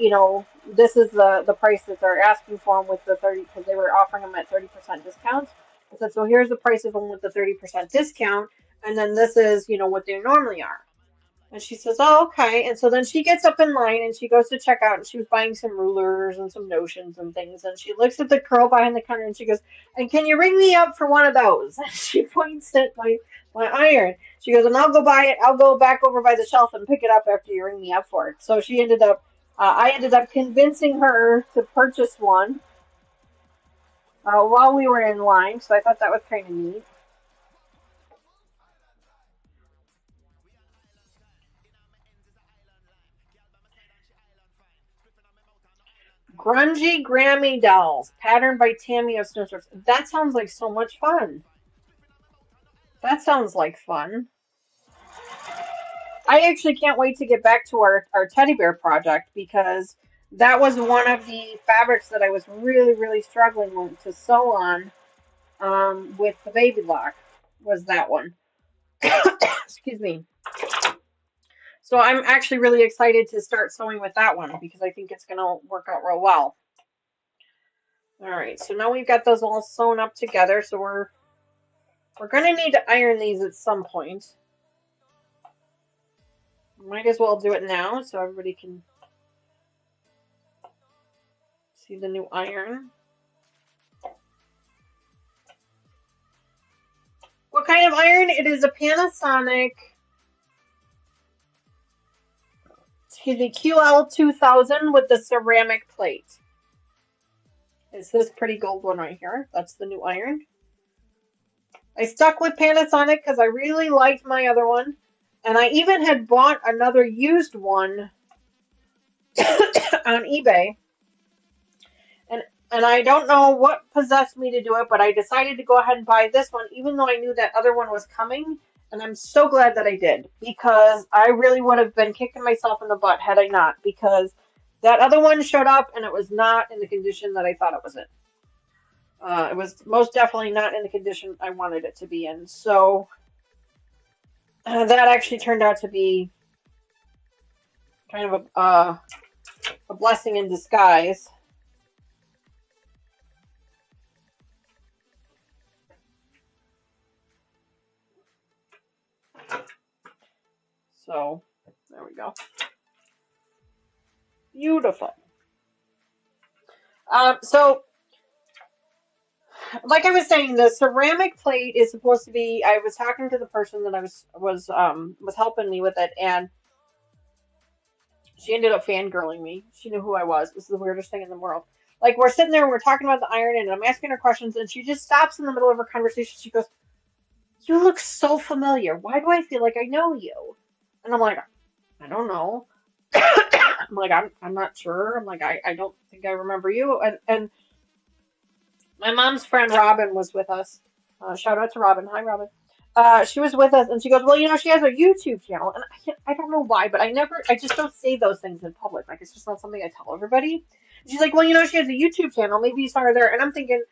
this is the price that they're asking for them with the 30 because they were offering them at 30% discount. I said, so here's the price of them with the 30% discount, and then this is what they normally are. And she says, oh, okay. And so then she gets up in line and she goes to check out and she was buying some rulers and some notions and things. And she looks at the girl behind the counter and she goes, and can you ring me up for one of those? And she points at my iron. She goes, and I'll go buy it. I'll go back over by the shelf and pick it up after you ring me up for it. So I ended up convincing her to purchase one while we were in line. So I thought that was kind of neat. Grungy Grammy dolls, patterned by Tammy of Snowstorms. That sounds like so much fun. That sounds like fun. I actually can't wait to get back to our teddy bear project because that was one of the fabrics that I was really, really struggling to sew on with the baby lock, was that one. Excuse me. So I'm actually really excited to start sewing with that one because I think it's going to work out real well. All right, so now we've got those all sewn up together. So we're going to need to iron these at some point. Might as well do it now so everybody can see the new iron. What kind of iron? It is a Panasonic, QL2000 with the ceramic plate. It's this pretty gold one right here. That's the new iron. I stuck with Panasonic because I really liked my other one. And I even had bought another used one on eBay. And I don't know what possessed me to do it, but I decided to go ahead and buy this one, even though I knew that other one was coming. And I'm so glad that I did, because I really would have been kicking myself in the butt had I not, because that other one showed up and it was not in the condition that I thought it was in. It was most definitely not in the condition I wanted it to be in. So that actually turned out to be kind of a blessing in disguise. So there we go. Beautiful. So, like I was saying, the ceramic plate is supposed to be. I was talking to the person that I was helping me with it, and she ended up fangirling me. She knew who I was. This is the weirdest thing in the world. Like, we're sitting there and we're talking about the iron, and I'm asking her questions, and she just stops in the middle of her conversation. She goes, "You look so familiar. Why do I feel like I know you?" And I'm like, "I don't know." I'm like, I'm not sure. I'm like, I don't think I remember you. And my mom's friend Robin was with us. Shout out to Robin. Hi, Robin. She was with us, and she goes, "Well, she has a YouTube channel." And I don't know why, but I just don't say those things in public. Like, it's just not something I tell everybody. And she's like, "Well, she has a YouTube channel. Maybe you saw her there." And I'm thinking,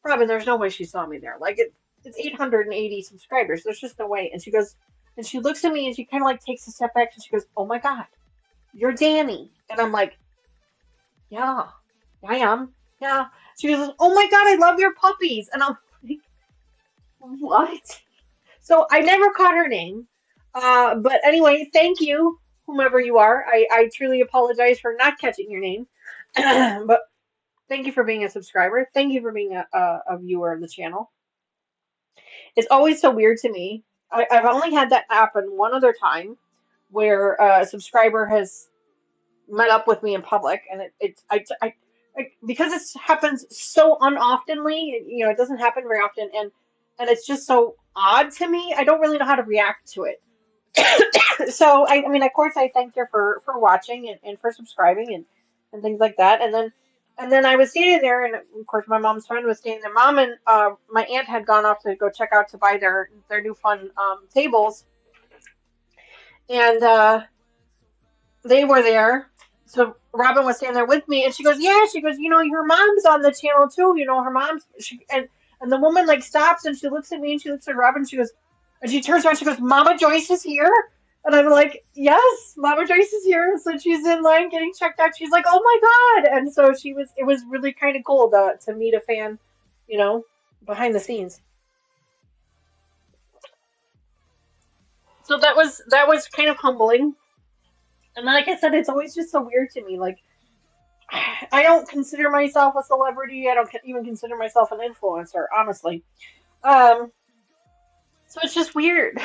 Robin, there's no way she saw me there. Like, it's 880 subscribers. There's just no way. And she goes, and she looks at me, and she kind of like takes a step back, and she goes, "Oh my God, you're Danny." And I'm like, "Yeah, I am. Yeah." She goes, "Oh my God, I love your puppies." And I'm like, "What?" So I never caught her name. But anyway, thank you, whomever you are. I truly apologize for not catching your name. But thank you for being a subscriber. Thank you for being a viewer of the channel. It's always so weird to me. I've only had that happen one other time where a subscriber has met up with me in public, and I because it happens so unoftenly, it doesn't happen very often, and it's just so odd to me. I don't really know how to react to it. So I mean, of course, I thank you for watching and for subscribing and things like that, and then I was standing there, and of course, my mom's friend was standing there. Mom and my aunt had gone off to go check out to buy their new fun tables. and they were there. So Robin was standing there with me, and she goes, "Yeah." She goes, "Your mom's on the channel too. Her mom's." And the woman like stops and she looks at me and she looks at Robin. And she goes, and she turns around. She goes, "Mama Joyce is here." And I'm like, "Yes, Mama Joyce is here." So she's in line getting checked out. She's like, "Oh my God!" And so she was. It was really kind of cool to meet a fan, you know, behind the scenes. So that was kind of humbling. And like I said, it's always just so weird to me. Like I don't consider myself a celebrity. I don't even consider myself an influencer, honestly. Um, so it's just weird.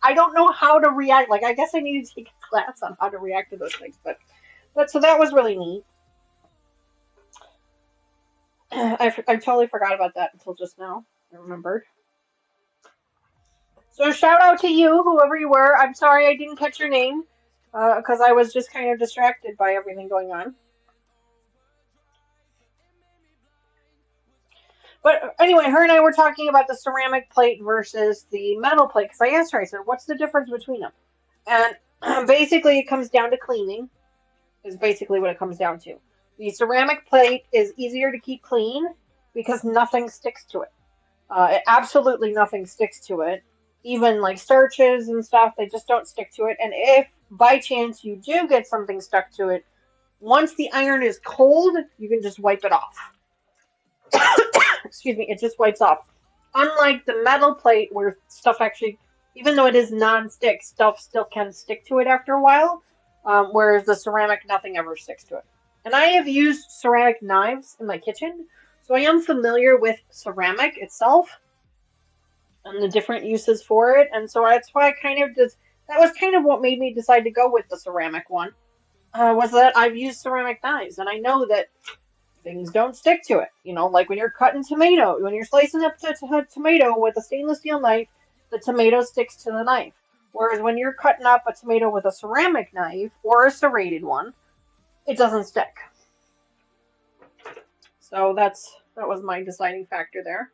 I don't know how to react. Like I guess I need to take a class on how to react to those things. But so that was really neat. I totally forgot about that until just now. I remembered. So shout out to you, whoever you were. I'm sorry I didn't catch your name because I was just kind of distracted by everything going on. But anyway, her and I were talking about the ceramic plate versus the metal plate because I asked her, I said, "What's the difference between them?" And basically, it comes down to cleaning, is basically what it comes down to. The ceramic plate is easier to keep clean because nothing sticks to it. Absolutely nothing sticks to it. Even like starches and stuff, they just don't stick to it. And if by chance you do get something stuck to it, once the iron is cold, you can just wipe it off. Excuse me, it just wipes off. Unlike the metal plate where stuff actually, even though it is non-stick, stuff still can stick to it after a while, whereas the ceramic, nothing ever sticks to it. And I have used ceramic knives in my kitchen, so I am familiar with ceramic itself and the different uses for it, and so that's why I kind of just, that was kind of what made me decide to go with the ceramic one, was that I've used ceramic knives, and I know that things don't stick to it. Like when you're cutting tomato, when you're slicing up a tomato with a stainless steel knife, the tomato sticks to the knife. Whereas when you're cutting up a tomato with a ceramic knife or a serrated one, it doesn't stick. So that was my deciding factor there.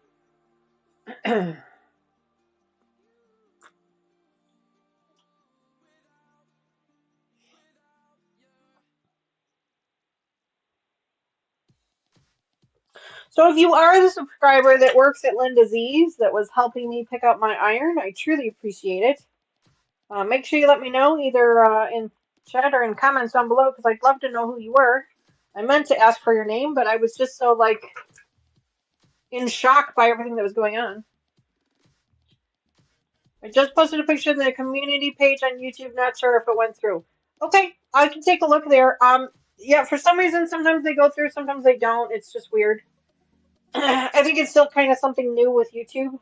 So if you are the subscriber that works at Linda's Ease that was helping me pick up my iron, I truly appreciate it. Make sure you let me know either in chat or in comments down below because I'd love to know who you were. I meant to ask for your name, but I was just so like in shock by everything that was going on. I just posted a picture of the community page on YouTube. Not sure if it went through. Okay, I can take a look there. Yeah, for some reason, sometimes they go through, sometimes they don't. It's just weird. I think it's still kind of something new with YouTube.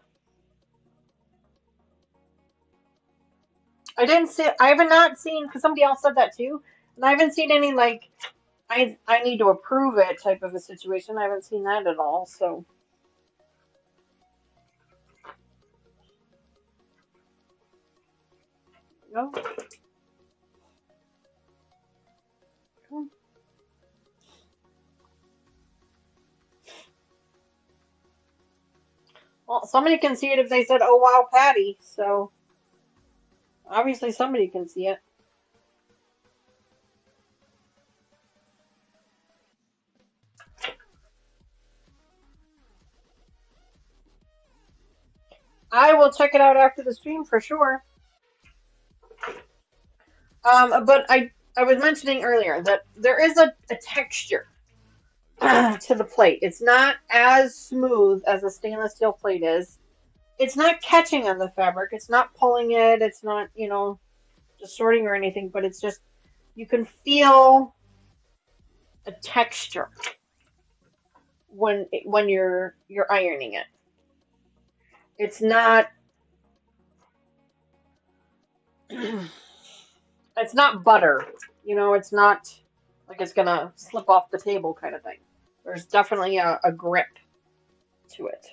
I didn't see. I have not seen because somebody else said that too, and I haven't seen any like I need to approve it type of a situation. I haven't seen that at all. So no. Well, somebody can see it if they said, "Oh wow, Patty." So obviously somebody can see it. I will check it out after the stream for sure. But I was mentioning earlier that there is a texture to the plate. It's not as smooth as a stainless steel plate is. It's not catching on the fabric. It's not pulling it. It's not, distorting or anything, but it's just you can feel a texture when you're ironing it. It's not it's not butter. It's not like it's gonna slip off the table kind of thing. There's definitely a grip to it.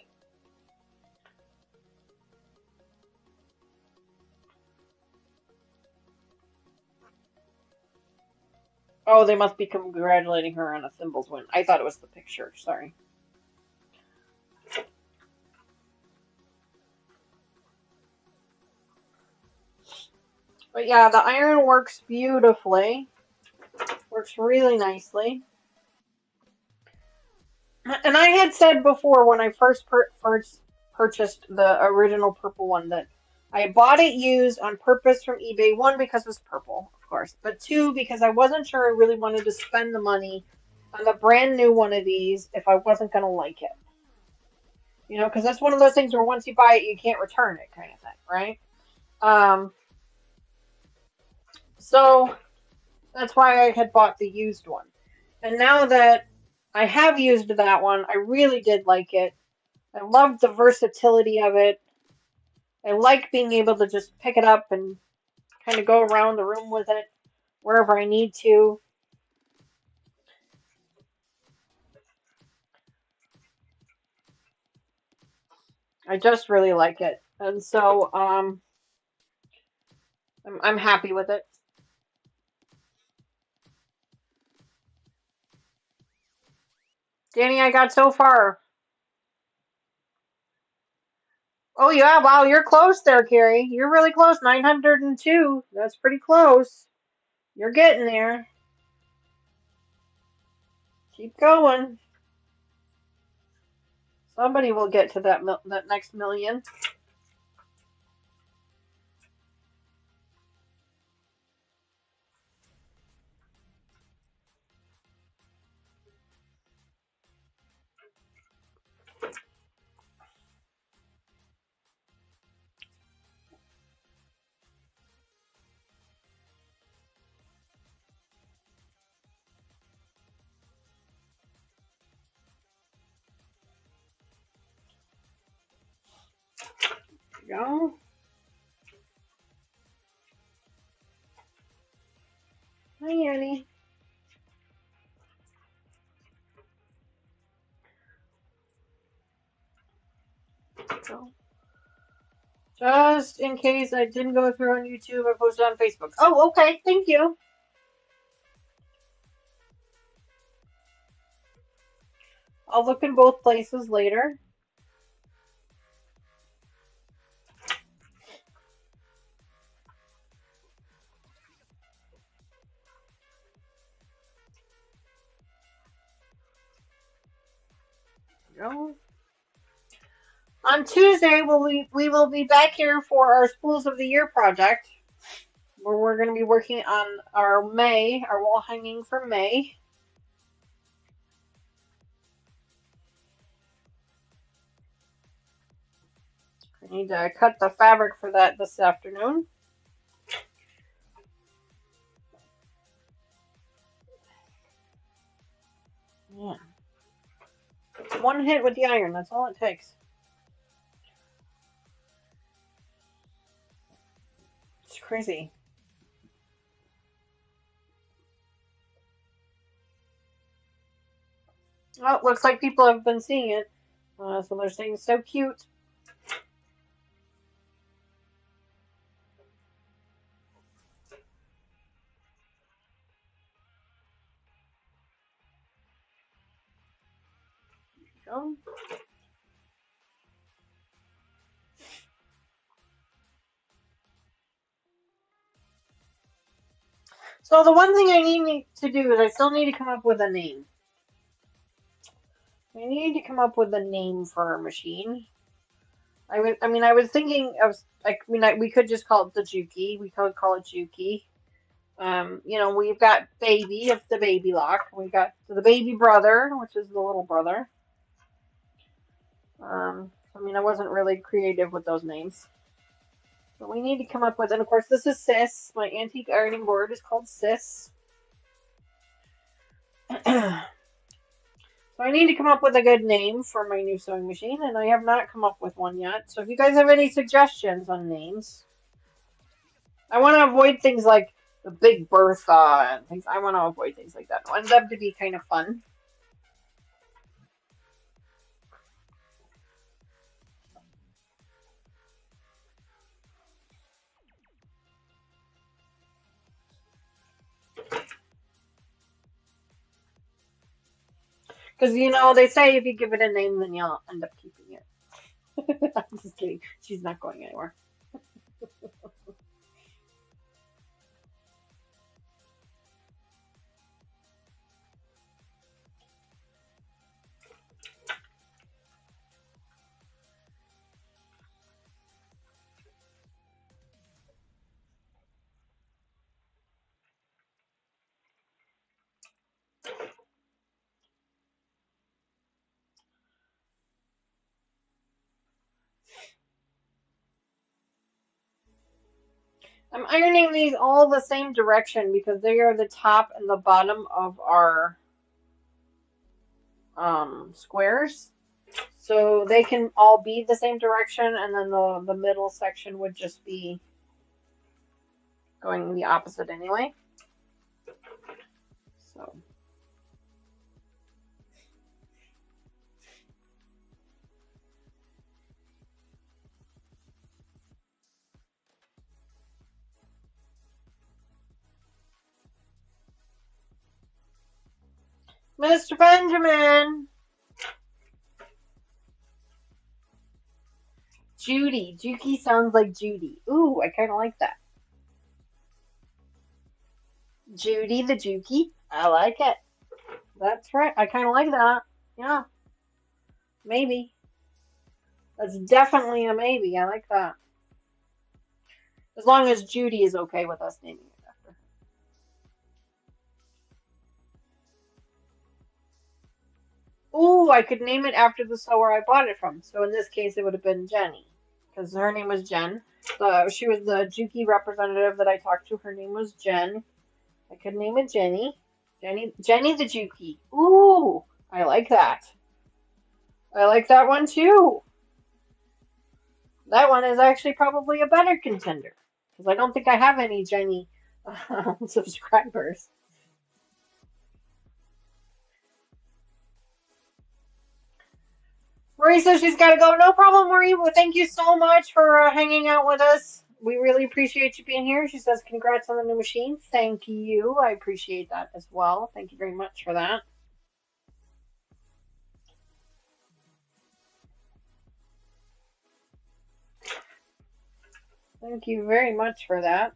Oh, they must be congratulating her on a Thimbles win. I thought it was the picture. Sorry. But yeah, the iron works beautifully. Works really nicely. And I had said before when I first purchased the original purple one that I bought it used on purpose from eBay. One, because it was purple, of course, but two, because I wasn't sure I really wanted to spend the money on the brand new one of these if I wasn't going to like it. You know, because that's one of those things where once you buy it, you can't return it, kind of thing, right? Um, so that's why I had bought the used one. And now that I have used that one, I really did like it. I love the versatility of it. I like being able to just pick it up and kind of go around the room with it wherever I need to. I just really like it. And so I'm happy with it. Danny, I got so far. Oh yeah, wow, you're close there, Carrie. You're really close. 902. That's pretty close. You're getting there. Keep going. Somebody will get to that next million. There you go. Hi, Annie. So, just in case I didn't go through on YouTube, I posted on Facebook. Oh, okay. Thank you. I'll look in both places later. There you go. On Tuesday, we will be back here for our Spools of the Year project, where we're going to be working on our wall hanging for May. I need to cut the fabric for that this afternoon. Yeah. One hit with the iron, that's all it takes. It's crazy. Oh, looks like people have been seeing it. So they're saying so cute. Go. So the one thing I need to do is I still need to come up with a name. I need to come up with a name for our machine. I was thinking of, we could just call it the Juki. We could call it Juki. We've got baby of the baby lock. We've got the baby brother, which is the little brother. I wasn't really creative with those names. But we need to come up with, and of course, this is Sis. My antique ironing board is called Sis. So I need to come up with a good name for my new sewing machine, and I have not come up with one yet. So if you guys have any suggestions on names, I want to avoid things like the Big Bertha and things. I want to avoid things like that. I want them to be kind of fun. Because, they say if you give it a name, then you'll end up keeping it. I'm just kidding. She's not going anywhere. I'm ironing these all the same direction because they are the top and the bottom of our squares. So they can all be the same direction, and then the middle section would just be going the opposite anyway. So. Mr. Benjamin! Judy. Juki sounds like Judy. Ooh, I kind of like that. Judy the Juki. I like it. That's right. I kind of like that. Yeah. Maybe. That's definitely a maybe. I like that. As long as Judy is okay with us naming it after her. Ooh, I could name it after the sewer I bought it from. So in this case, it would have been Jenny. Because her name was Jen. She was the Juki representative that I talked to. Her name was Jen. I could name it Jenny. Jenny the Juki. Ooh, I like that. I like that one too. That one is actually probably a better contender. Because I don't think I have any Jenny subscribers. Marie says she's got to go. No problem, Marie. Well, thank you so much for hanging out with us. We really appreciate you being here. She says, congrats on the new machine. Thank you. I appreciate that as well. Thank you very much for that. Thank you very much for that.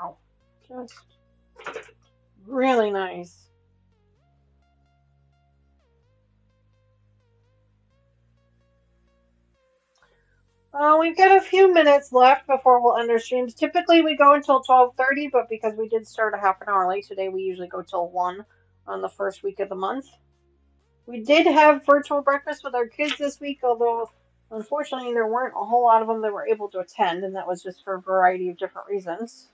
Wow. Just really nice. We've got a few minutes left before we'll end our streams. Typically we go until 12:30, but because we did start a half an hour late today, we usually go till 1 on the first week of the month. We did have virtual breakfast with our kids this week, although unfortunately there weren't a whole lot of them that were able to attend, and that was just for a variety of different reasons.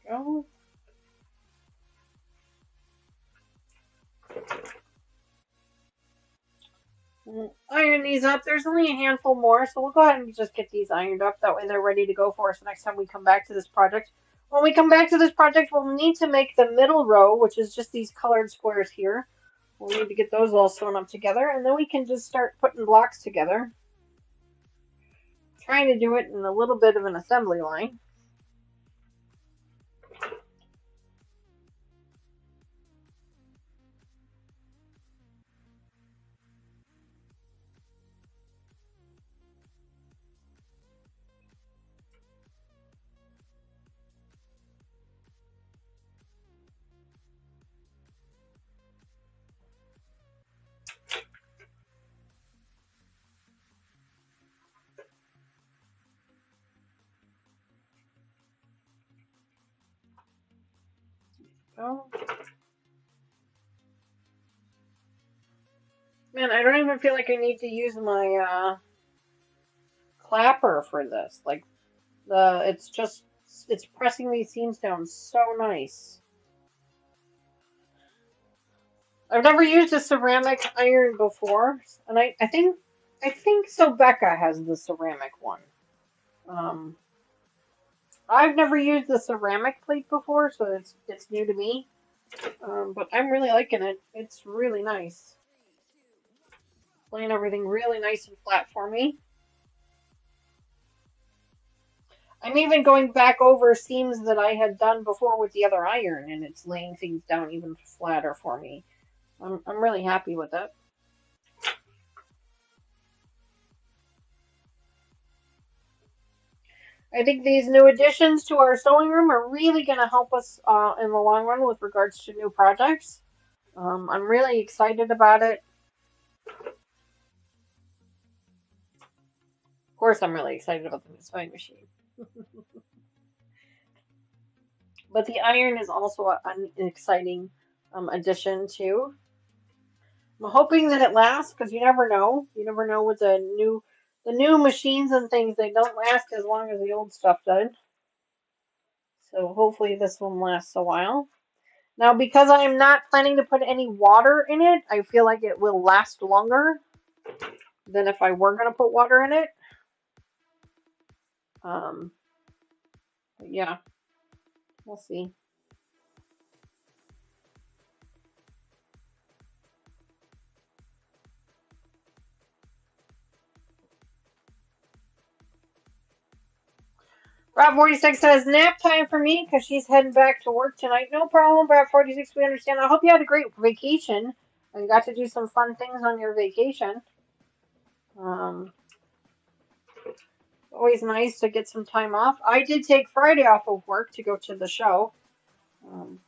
Go. We'll iron these up. There's only a handful more, so we'll go ahead and just get these ironed up. That way they're ready to go for us next time we come back to this project. When we come back to this project, we'll need to make the middle row, which is just these colored squares here. We'll need to get those all sewn up together, and then we can just start putting blocks together. Trying to do it in a little bit of an assembly line. Go. Man, I don't even feel like I need to use my clapper for this. Like it's pressing these seams down so nice. I've never used a ceramic iron before, and I think so Becca has the ceramic one. Um, I've never used the ceramic plate before, so it's new to me. But I'm really liking it. It's really nice. Laying everything really nice and flat for me. I'm even going back over seams that I had done before with the other iron, and it's laying things down even flatter for me. I'm really happy with it. I think these new additions to our sewing room are really going to help us in the long run with regards to new projects. I'm really excited about it. Of course, I'm really excited about the new sewing machine. But the iron is also an exciting addition too. I'm hoping that it lasts because you never know. You never know with the new machines and things. They don't last as long as the old stuff did. So hopefully this one lasts a while. Now, because I am not planning to put any water in it, I feel like it will last longer than if I were going to put water in it. Um, but yeah, we'll see. Rob 46 says nap time for me because she's heading back to work tonight. No problem, Rob 46. We understand. I hope you had a great vacation and got to do some fun things on your vacation. Um, Always nice to get some time off. I did take Friday off of work to go to the show. Um,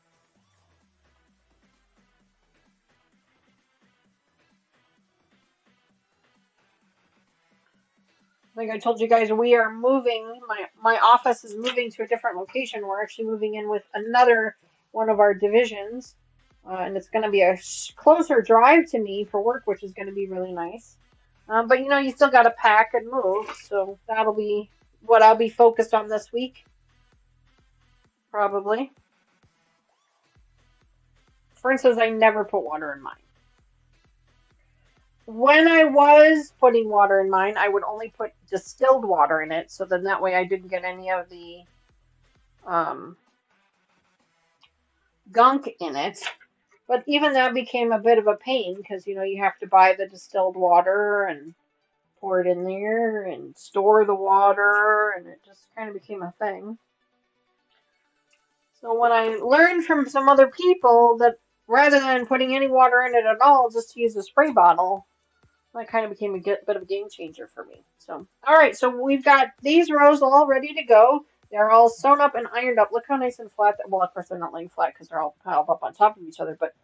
I think I told you guys we are moving. My office is moving to a different location. We're actually moving in with another one of our divisions, and it's going to be a closer drive to me for work, which is going to be really nice. But you still got to pack and move, so that'll be what I'll be focused on this week, probably. For instance, I never put water in mine. When I was putting water in mine, I would only put distilled water in it, so then that way I didn't get any of the um, gunk in it. But even that became a bit of a pain because you have to buy the distilled water and pour it in there and store the water, and it just kind of became a thing. So when I learned from some other people that rather than putting any water in it at all, just to use a spray bottle, that kind of became a bit of a game changer for me. So, all right, so we've got these rows all ready to go. They're all sewn up and ironed up. Look how nice and flat. Well, of course they're not laying flat because they're all piled up on top of each other. But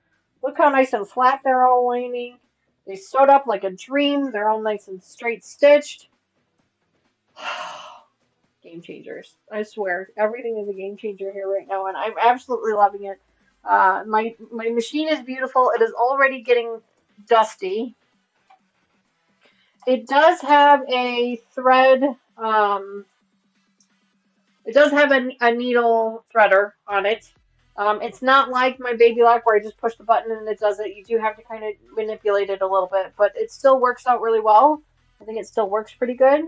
look how nice and flat they're all laying. They sewed up like a dream. They're all nice and straight stitched. Game changers. I swear, everything is a game changer here right now, and I'm absolutely loving it. My machine is beautiful. It is already getting dusty. It does have a thread. It does have a needle threader on it. It's not like my baby lock where I just push the button and it does it. You do have to kind of manipulate it a little bit, but it still works out really well. I think it still works pretty good.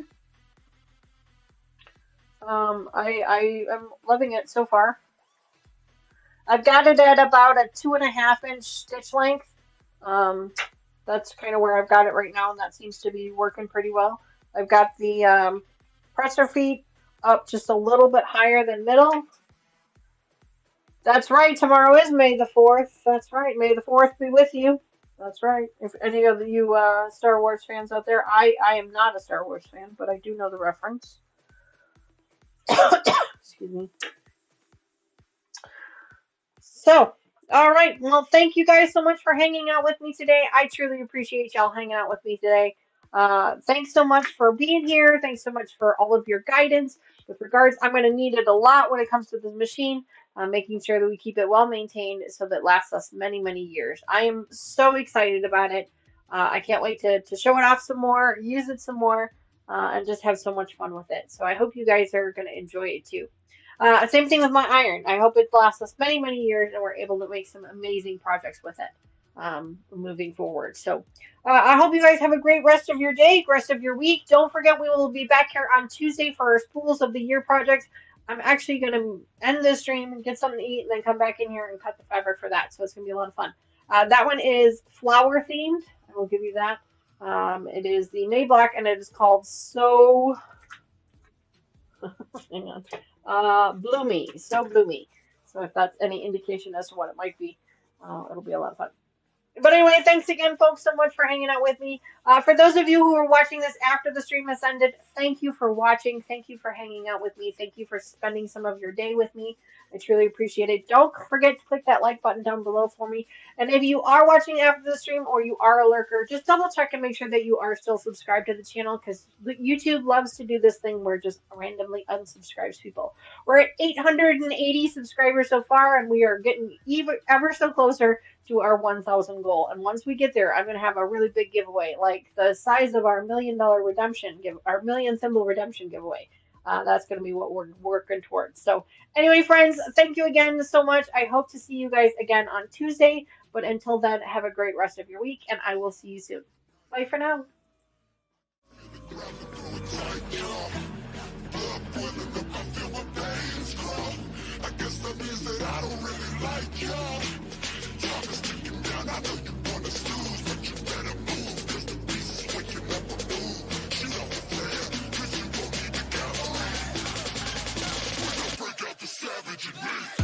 I am loving it so far. I've got it at about a 2.5 inch stitch length. That's kind of where I've got it right now, and that seems to be working pretty well. I've got the presser feet up just a little bit higher than middle. That's right, tomorrow is May the 4th. That's right, May the 4th be with you. That's right. If any of you Star Wars fans out there, I am not a Star Wars fan, but I do know the reference. Excuse me. So, all right. Well, thank you guys so much for hanging out with me today. I truly appreciate y'all hanging out with me today. Thanks so much for being here. Thanks so much for all of your guidance with regards. I'm going to need it a lot when it comes to this machine, making sure that we keep it well maintained so that it lasts us many, many years. I am so excited about it. I can't wait to show it off some more, use it some more, and just have so much fun with it. So I hope you guys are going to enjoy it too. Same thing with my iron. I hope it lasts us many, many years and we're able to make some amazing projects with it moving forward. So I hope you guys have a great rest of your day, rest of your week. Don't forget, we will be back here on Tuesday for our Spools of the Year projects. I'm actually going to end this stream and get something to eat and then come back in here and cut the fabric for that. So it's going to be a lot of fun. That one is flower themed. I will give you that. It is the Nay Black and it is called So hang on. Bloomy. So bloomy. So if that's any indication as to what it might be, it'll be a lot of fun. But anyway, thanks again, folks, so much for hanging out with me. For those of you who are watching this after the stream has ended, thank you for watching. Thank you for hanging out with me. Thank you for spending some of your day with me. I truly appreciate it. Don't forget to click that like button down below for me. And if you are watching after the stream or you are a lurker, just double check and make sure that you are still subscribed to the channel because YouTube loves to do this thing where it just randomly unsubscribes people. We're at 880 subscribers so far, and we are getting ever so closer to our 1,000 goal. And once we get there, I'm going to have a really big giveaway, like the size of our $1 million redemption, our million symbol redemption giveaway. That's going to be what we're working towards. So anyway, friends, thank you again so much. I hope to see you guys again on Tuesday. But until then, have a great rest of your week, and I will see you soon. Bye for now. Savage in me.